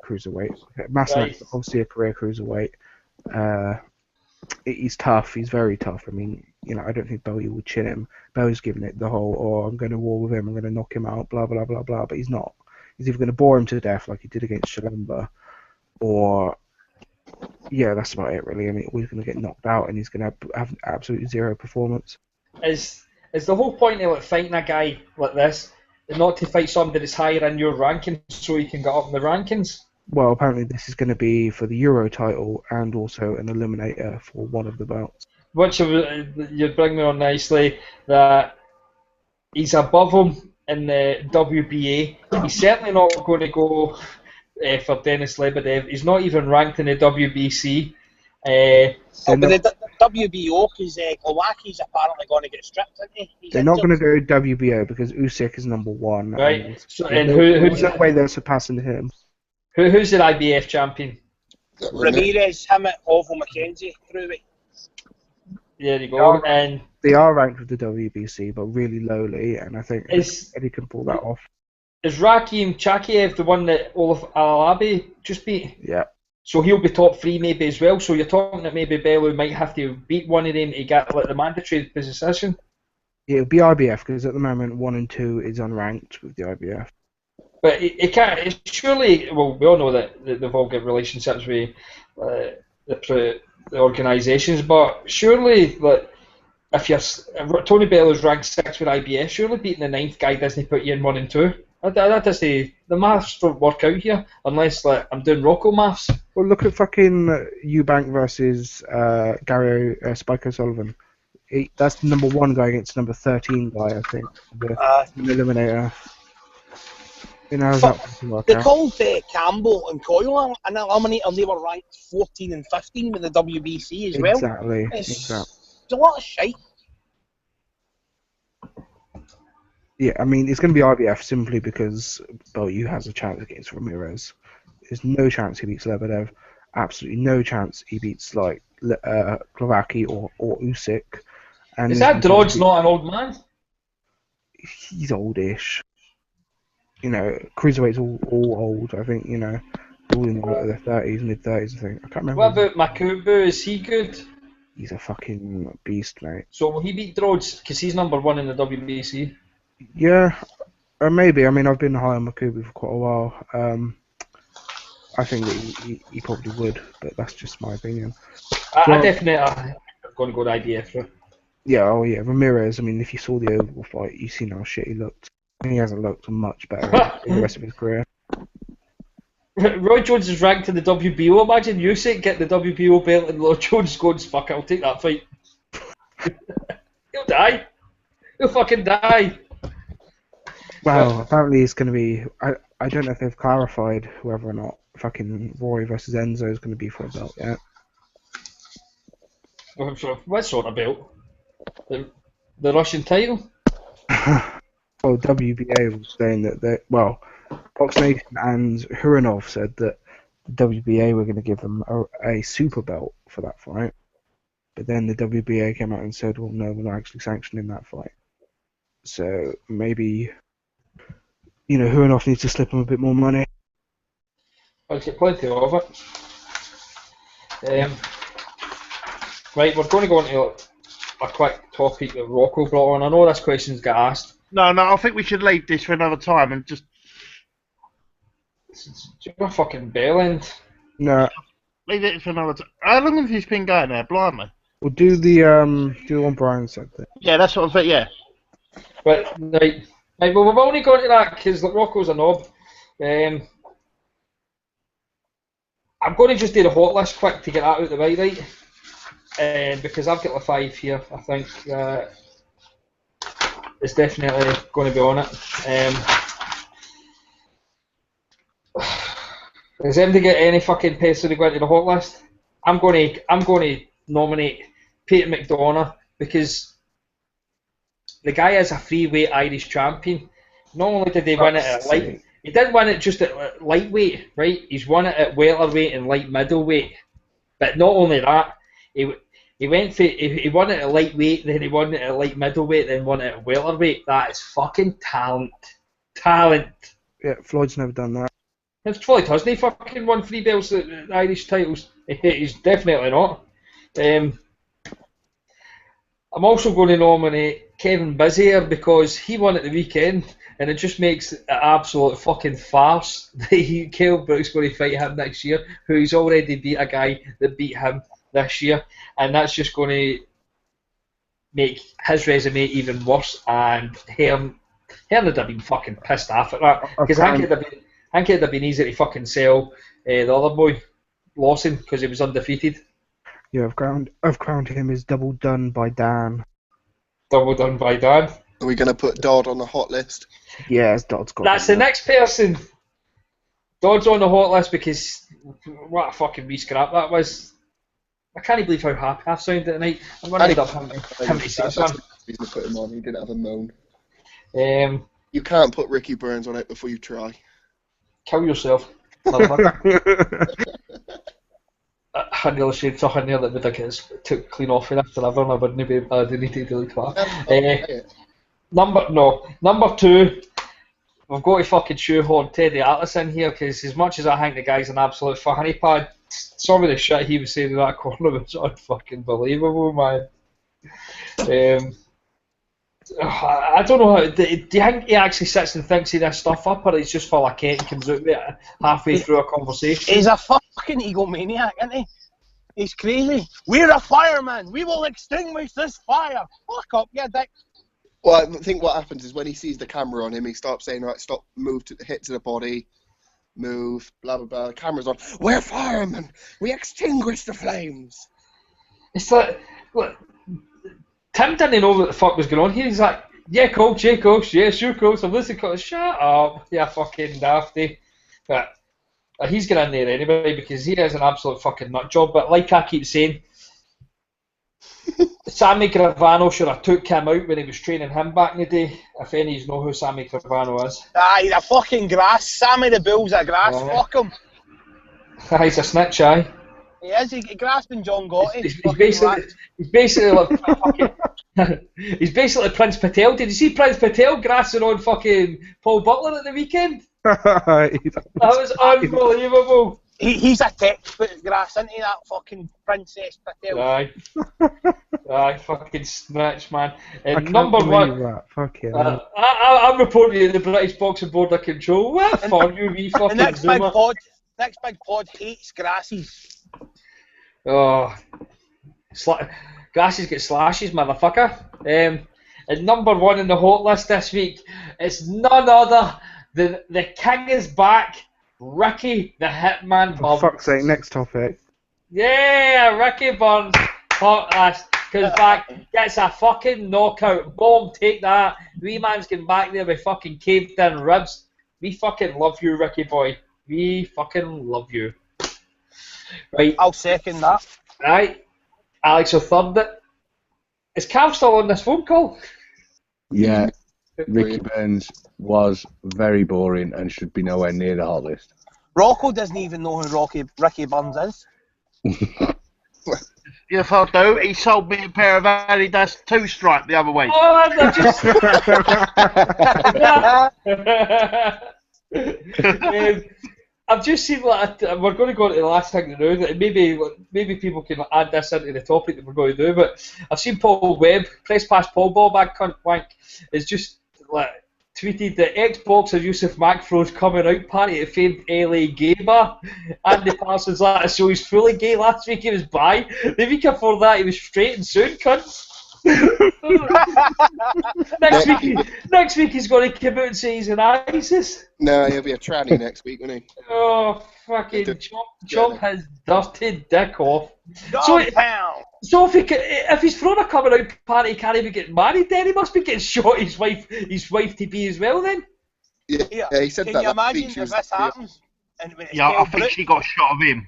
cruiserweight. Masternak's obviously a career cruiserweight. He's tough. He's very tough. I mean, I don't think Bellew would chin him. Bellew's giving it the whole, I'm going to war with him, I'm going to knock him out, blah, blah, blah, blah. But he's not. He's either going to bore him to death like he did against Shalemba, or, that's about it, really. I mean, he's going to get knocked out and he's going to have absolutely zero performance. Is the whole point of fighting a guy like this not to fight somebody that's higher in your rankings so you can get up in the rankings? Well, apparently this is going to be for the Euro title and also an eliminator for one of the belts. Which you bring me on nicely that he's above him in the WBA. He's certainly not going to go for Denis Lebedev. He's not even ranked in the WBC. But the WBO, because Glowacki's apparently going to get stripped, isn't he? They're not going to go WBO because Usyk is number one. Right. There's no way they're surpassing him. Who's the IBF champion? Ramirez, him at Oval Mackenzie, through it. There you go. And they are ranked with the WBC, but really lowly, and I think Eddie can pull that off. Is Rakim Chakiev the one that Olaf Alabi just beat? Yeah. So he'll be top 3 maybe as well. So you're talking that maybe Bellew might have to beat one of them to get the mandatory position? It'll be IBF because at the moment 1 and 2 is unranked with the IBF. But it can't. Surely, well, we all know that they've all got relationships with the organisations, but surely, if Tony Bellew's ranked 6 with IBF, surely beating the 9th guy doesn't put you in 1 and 2. That does the maths don't work out here unless I'm doing Rocco maths. Well, look at fucking Eubank versus Gary Spike O'Sullivan. That's the number 1 guy against number 13 guy, I think. The eliminator. They called Campbell and Coyle an eliminator, and they were ranked 14 and 15 with the WBC as well. Exactly. It's a lot of shite. Yeah, I mean, it's going to be IBF simply because Bellew has a chance against Ramirez. There's no chance he beats Lebedev. Absolutely no chance he beats Glowacki or Usyk. And is that Drozd not an old man? He's oldish. Cruiserweight's all old. I think all in their 30s, mid-30s. I think. I can't remember. What about Makubu? Is he good? He's a fucking beast, mate. So will he beat Drozd because he's number 1 in the WBC? Yeah, maybe. I mean, I've been high on Makubu for quite a while. I think that he probably would, but that's just my opinion. I definitely I'm going to go to IBF for it. Yeah, Ramirez. I mean, if you saw the Oval fight, you seen how shit he looked. He hasn't looked much better in the rest of his career. Roy Jones is ranked in the WBO. Imagine Usyk get the WBO belt and Roy Jones goes, fuck, I'll take that fight. He'll die. He'll fucking die. Well, apparently it's going to be. I don't know if they've clarified whether or not fucking Roy versus Enzo is going to be for a belt yet. What sort of belt? The Russian title? Well, WBA was saying that Fox Nation and Hurinov said that the WBA were going to give them a super belt for that fight. But then the WBA came out and said, well, no, we're not actually sanctioning that fight. So maybe, Hurinov needs to slip him a bit more money. I'll get plenty of it. Right, we're going to go into a quick topic that Rocco brought on. I know this question's got asked. No, I think we should leave this for another time and just... You're a fucking bell end. No. Leave it for another time. How long have you been going there, blimey? We'll do the one Brian said there. Yeah, that's what I think, yeah. Right, well, we've only gone to that because Rocco's a knob. I'm going to just do the hot list quick to get that out of the way, right? Because I've got the 5 here, I think it's definitely going to be on it. Does anybody get any fucking person to go into the hot list? I'm going to nominate Peter McDonough because the guy is a freeweight Irish champion. Not only did he win it at light, he didn't win it just at lightweight, right? He's won it at welterweight and light middleweight. But not only that, he won it at lightweight, then he won it at light middleweight, then won it at welterweight. That is fucking talent. Yeah, Floyd's never done that. It's Floyd, hasn't he? Fucking won 3 belts at Irish titles. He's definitely not. I'm also going to nominate Kevin Bizier because he won at the weekend, and it just makes it an absolute fucking farce that Kell Brook's going to fight him next year, who he's already beat a guy that beat him this year, and that's just going to make his resume even worse. And Hearn would have been fucking pissed off at that because I think it'd have been easy to fucking sell the other boy, Lawson, because he was undefeated. Yeah, I've crowned him as double done by Dan. Double done by Dan. Are we going to put Dodd on the hot list? Yes, Dodd's got That's the next person. Dodd's on the hot list because what a fucking re-scrap that was. I can't believe how happy I sounded tonight. I'm going to end up having to say something. Reason to put him on. He didn't have a moan. You can't put Ricky Burns on it before you try. Kill yourself. I nearly said something there that would have took clean off of that forever, and I wouldn't be able to delete that. Number 2, we've got to fucking shoehorn Teddy Atlas in here because as much as I think the guy's an absolute fanny pad, some of the shit he was saying in that corner was unfucking believable, man. I don't know how. Do you think he actually sits and thinks he this stuff up, or he's just full of cake and comes out with it halfway through a conversation? He's a fucking egomaniac, isn't he? He's crazy. We're a fireman. We will extinguish this fire. Fuck up, yeah, dick. Well, I think what happens is when he sees the camera on him, he starts saying, right, stop, move, hit to the body, move, blah, blah, blah. The camera's on. We're firemen. We extinguish the flames. It's like, look, Tim didn't know what the fuck was going on here. He's like, yeah, coach, yeah, sure, coach. I'm listening, coach. Shut up, yeah, fucking dafty. But he's getting in there anyway because he is an absolute fucking nut job. But like I keep saying, Sammy Gravano should have took him out when he was training him back in the day. If any of you know who Sammy Gravano is. He's a fucking grass. Sammy the Bull's a grass. Fuck him. He's a snitch, aye. He is. He's grasping John Gotti. He's basically like he's basically Prince Patel. Did you see Prince Patel grassing on fucking Paul Butler at the weekend? That was unbelievable. He's a textbook grass, isn't he, that fucking Princess Patel? Aye, fucking snitch, man. And number 1, fucking I'm reporting to the British Boxing Board of Control. What for you, wee fucking next big pod hates grasses. Oh, grasses get slashes, motherfucker. And number 1 in the hot list this week is none other than the king is back, Ricky the Hitman Burns. For fuck's sake, next topic. Yeah, Ricky Burns, hot list, comes back, gets a fucking knockout. Boom, take that. Wee man's getting back there with fucking caved in ribs. We fucking love you, Ricky boy. We fucking love you. Right. I'll second that. Right. Alex will third it. Is Cav still on this phone call? Yeah, Ricky Burns was very boring and should be nowhere near the hot list. Rocco doesn't even know who Ricky Burns is. Yes, I do. He sold me a pair of Adidas 2-stripe the other week. Oh, I've just seen we're going to go to the last thing to do. That maybe people can add this into the topic that we're going to do. But I've seen Paul Webb, press pass Paul Bobag cunt wank, is just tweeted that ex-boxer Yusuf Makfro's coming out party at famed LA gay bar. Andy Parsons let us show he's fully gay. Last week he was bi. The week before that he was straight and soon cunt. next week he's going to come out and say he's an ISIS. No, he'll be a tranny next week, won't he? Oh, fucking chomp his dirty dick off. So if he's throwing a coming out party, he can't even get married then? He must be getting shot his wife to be as well then? Yeah, he said Can that. you imagine if this happens? And when it's Yeah, I Kell think Brook, she got a shot of him.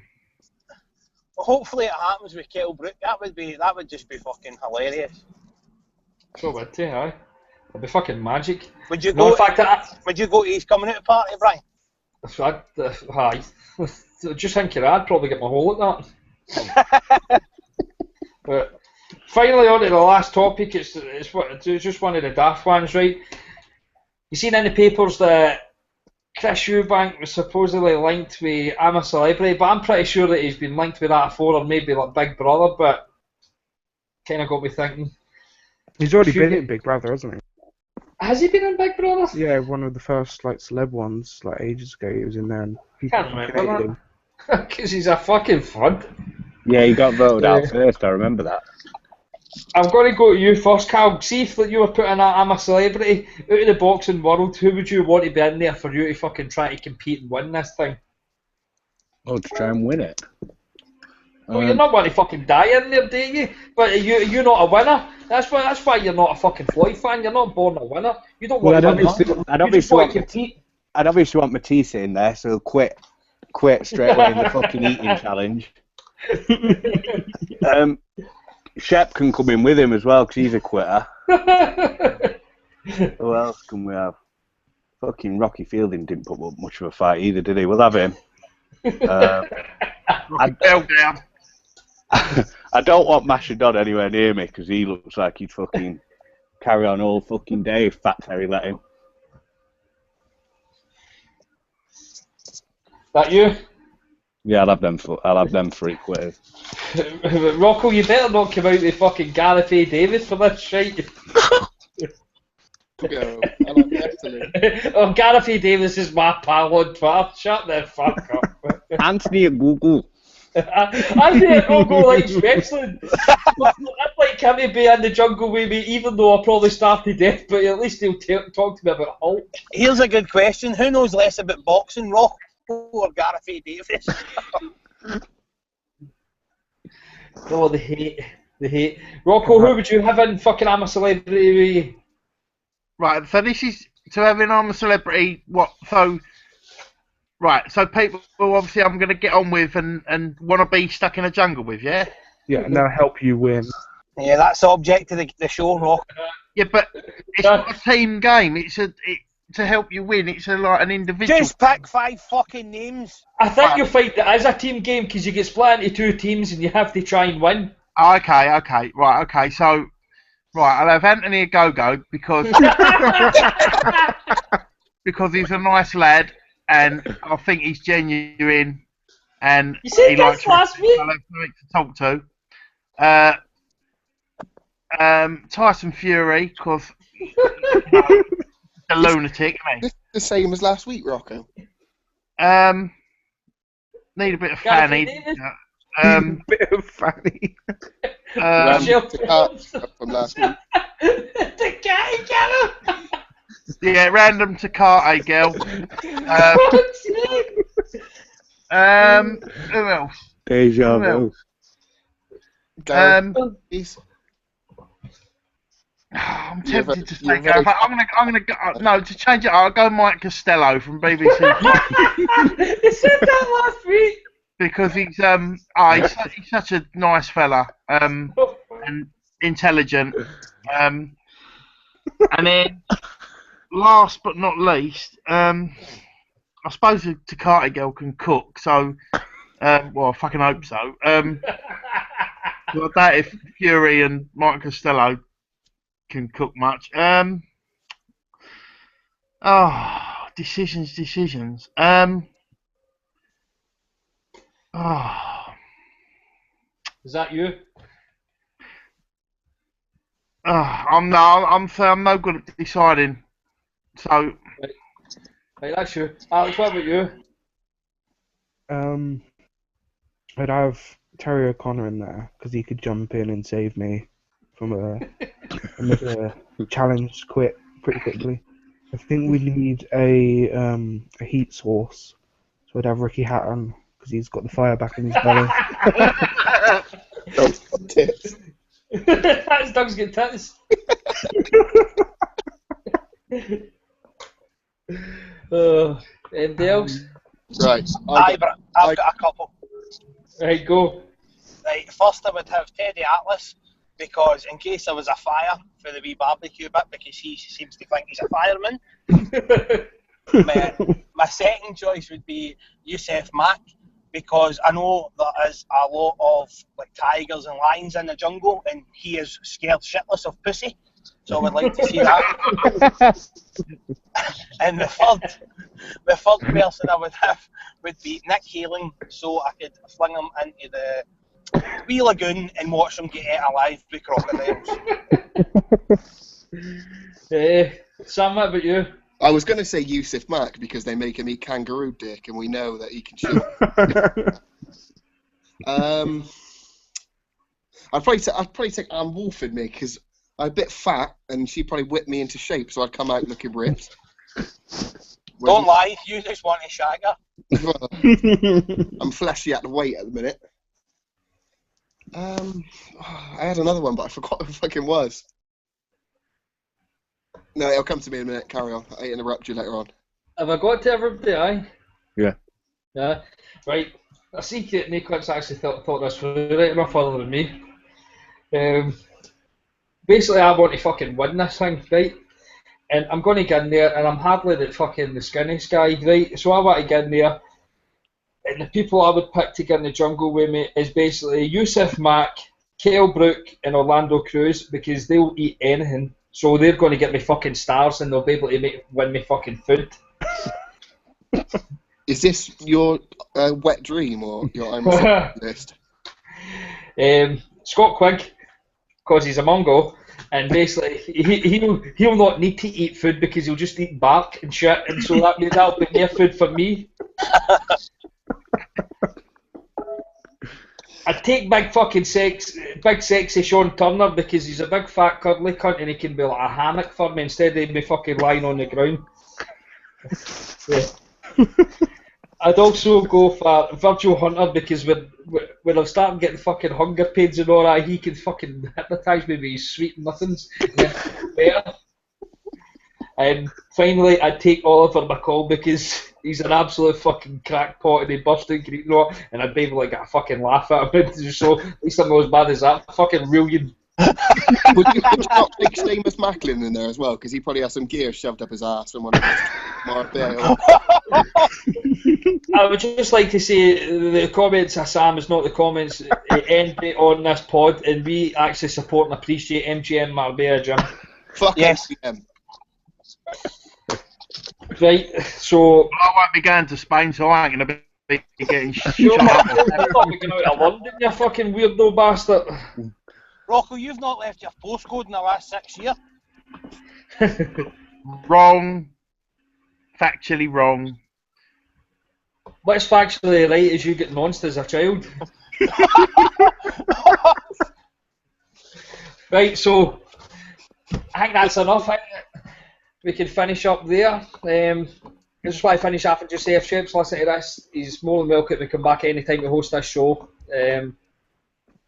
hopefully it happens with Kell Brook. That would just be fucking hilarious. So would he, aye. It'd be fucking magic. Would you No, go? in fact, Would you go to his coming out party, Brian? aye. Just thinking I'd probably get my hole at that. But finally, on to the last topic. It's just one of the daft ones, right? You seen in the papers that Chris Eubank was supposedly linked with I'm a Celebrity, but I'm pretty sure that he's been linked with that before, or maybe like Big Brother. But kind of got me thinking. He's already been in Big Brother, hasn't he? Has he been in Big Brother? Yeah, one of the first like celeb ones, like ages ago. He was in there. And Can't remember that. Because he's a fucking front. Yeah, he got voted out first, I remember that. I'm going to go to you first, Cal. See if you were putting that I'm a Celebrity out of the boxing world, who would you want to be in there for you to fucking try to compete and win this thing? Oh, to try and win it? Well, you're not going to fucking die in there, do you? But you're not a winner. That's why you're not a fucking Floyd fan. You're not born a winner. You don't want to win. I'd obviously want Matisse in there, so he'll quit straight away in the fucking eating challenge. Shep can come in with him as well, because he's a quitter. Who else can we have? Fucking Rocky Fielding didn't put up much of a fight either, did he? We'll have him. I don't want Mashadon anywhere near me, because he looks like he'd fucking carry on all fucking day if Fat Terry let him. That you? Yeah, I'll have them 3 quitters. Rocco, you better not come out with fucking Gareth A. Davis for this shite. Go. I like that. Oh, Gareth A. Davis is my pal on Twitter. Shut the fuck up. Anthony at Google. Anthony at Google likes wrestling. I'd like him to be in the jungle with me, even though I probably starved to death, but at least he'll talk to me about Hulk. Here's a good question. Who knows less about boxing, Rocco or Gareth A. Davis? Oh, the hate. Rocco, who would you have in fucking I'm a Celebrity? Right, so this is to having I'm a Celebrity. What? So, right, so people obviously I'm going to get on with and want to be stuck in a jungle with, yeah? Yeah, and they'll help you win. Yeah, that's the object of the show, Rock. Yeah, but it's not a team game. It's to help you win. It's like an individual. Just pick 5 fucking names. I think you'll find that as a team game because you get split into 2 teams and you have to try and win. Okay, right, okay. So, right, I'll have Anthony Ogogo because because he's a nice lad and I think he's genuine and you said he this likes last week. I have something to talk to. Tyson Fury because a lunatic, isn't he? The same as last week, Rocco. Need a bit of fanny. Bit of fanny. From last week. Yeah, random Takate girl. Who else? Deja vu. I'm tempted to say go, but I'm gonna go. No, to change it, I'll go Mike Costello from BBC. You said that last week. Because he's such a nice fella, and intelligent. And then, last but not least, I suppose the Takati girl can cook. So, well, I fucking hope so. I doubt if Fury and Mike Costello can cook much. Decisions. Is that you? I'm no good at deciding. So. Right, that's you. Alex, what about you? I'd have Terry O'Connor in there because he could jump in and save me from another challenge quit pretty quickly. I think we need a heat source, so I'd have Ricky Hatton because he's got the fire back in his belly. That's Doug's got tits. Anybody else? Right. I've got a couple. Right, go. Right, first I would have Teddy Atlas, because in case there was a fire for the wee barbecue bit, because he seems to think he's a fireman. My second choice would be Youssef Mack, because I know there is a lot of like tigers and lions in the jungle, and he is scared shitless of pussy. So I would like to see that. And the third person I would have would be Nick Healing, so I could fling him into the wee lagoon and watch him get ate alive by crocodiles. Sam, what about you? I was going to say Youssef Mack because they make him eat kangaroo dick, and we know that he can shoot. I'd probably take Anne Wolf in me because I'm a bit fat, and she'd probably whip me into shape, so I'd come out looking ripped. Don't lie, you just want to shag her. I'm fleshy at the weight at the minute. I had another one, but I forgot who it fucking was. No, it'll come to me in a minute. Carry on. I interrupt you later on. Have I got to everybody, aye? Yeah. Yeah. Right. I see that Nick's actually thought this was right enough further than me. Basically, I want to fucking win this thing, right? And I'm going to get in there, and I'm hardly the fucking the skinniest guy, right? So I want to get in there, and the people I would pick to get in the jungle with me is basically Youssef Mack, Cale Brook, and Orlando Cruz, because they'll eat anything. So they're going to get me fucking stars, and they'll be able to win me fucking food. Is this your wet dream or your I'm a list? Scott Quigg, because he's a Mongo, and basically he'll not need to eat food because he'll just eat bark and shit, and so that'll be more food for me. I'd take big sexy Sean Turner because he's a big fat cuddly cunt and he can be like a hammock for me instead of me fucking lying on the ground. Yeah. I'd also go for Virgil Hunter because when I'm starting getting fucking hunger pains and all that, he can fucking hypnotise me with his sweet nothings. And finally, I'd take Oliver McCall because he's an absolute fucking crackpot and he burst in Greek rock, and I'd be able to get a fucking laugh at him. So at least I'm not as bad as that. Fucking brilliant. Would you not take Seamus Macklin in there as well? Because he probably has some gear shoved up his ass from one of his Marbella. I would just like to say the comments of Sam is not the comments end on this pod, and we actually support and appreciate MGM Marbella Gym. Fuck yes. MGM. Right, so I won't be going to Spain, so I ain't gonna be getting shot. You're not going out of London, you fucking weirdo bastard. Rocco, you've not left your postcode in the last 6 years. Wrong. Factually wrong. What's factually right is you get nonced as a child. Right, so I think that's enough. We can finish up there. I just want to finish off and just say if Shep's listening to this, he's more than welcome to come back anytime to host this show. In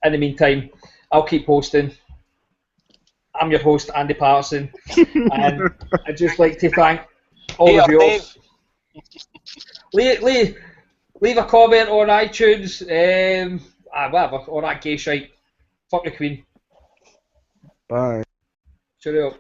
the meantime, I'll keep hosting. I'm your host, Andy Patterson, and I'd just like to thank all Hey, the viewers. Dave. Leave a comment on iTunes, whatever, all that gay shite. Fuck the Queen. Bye. Cheerio.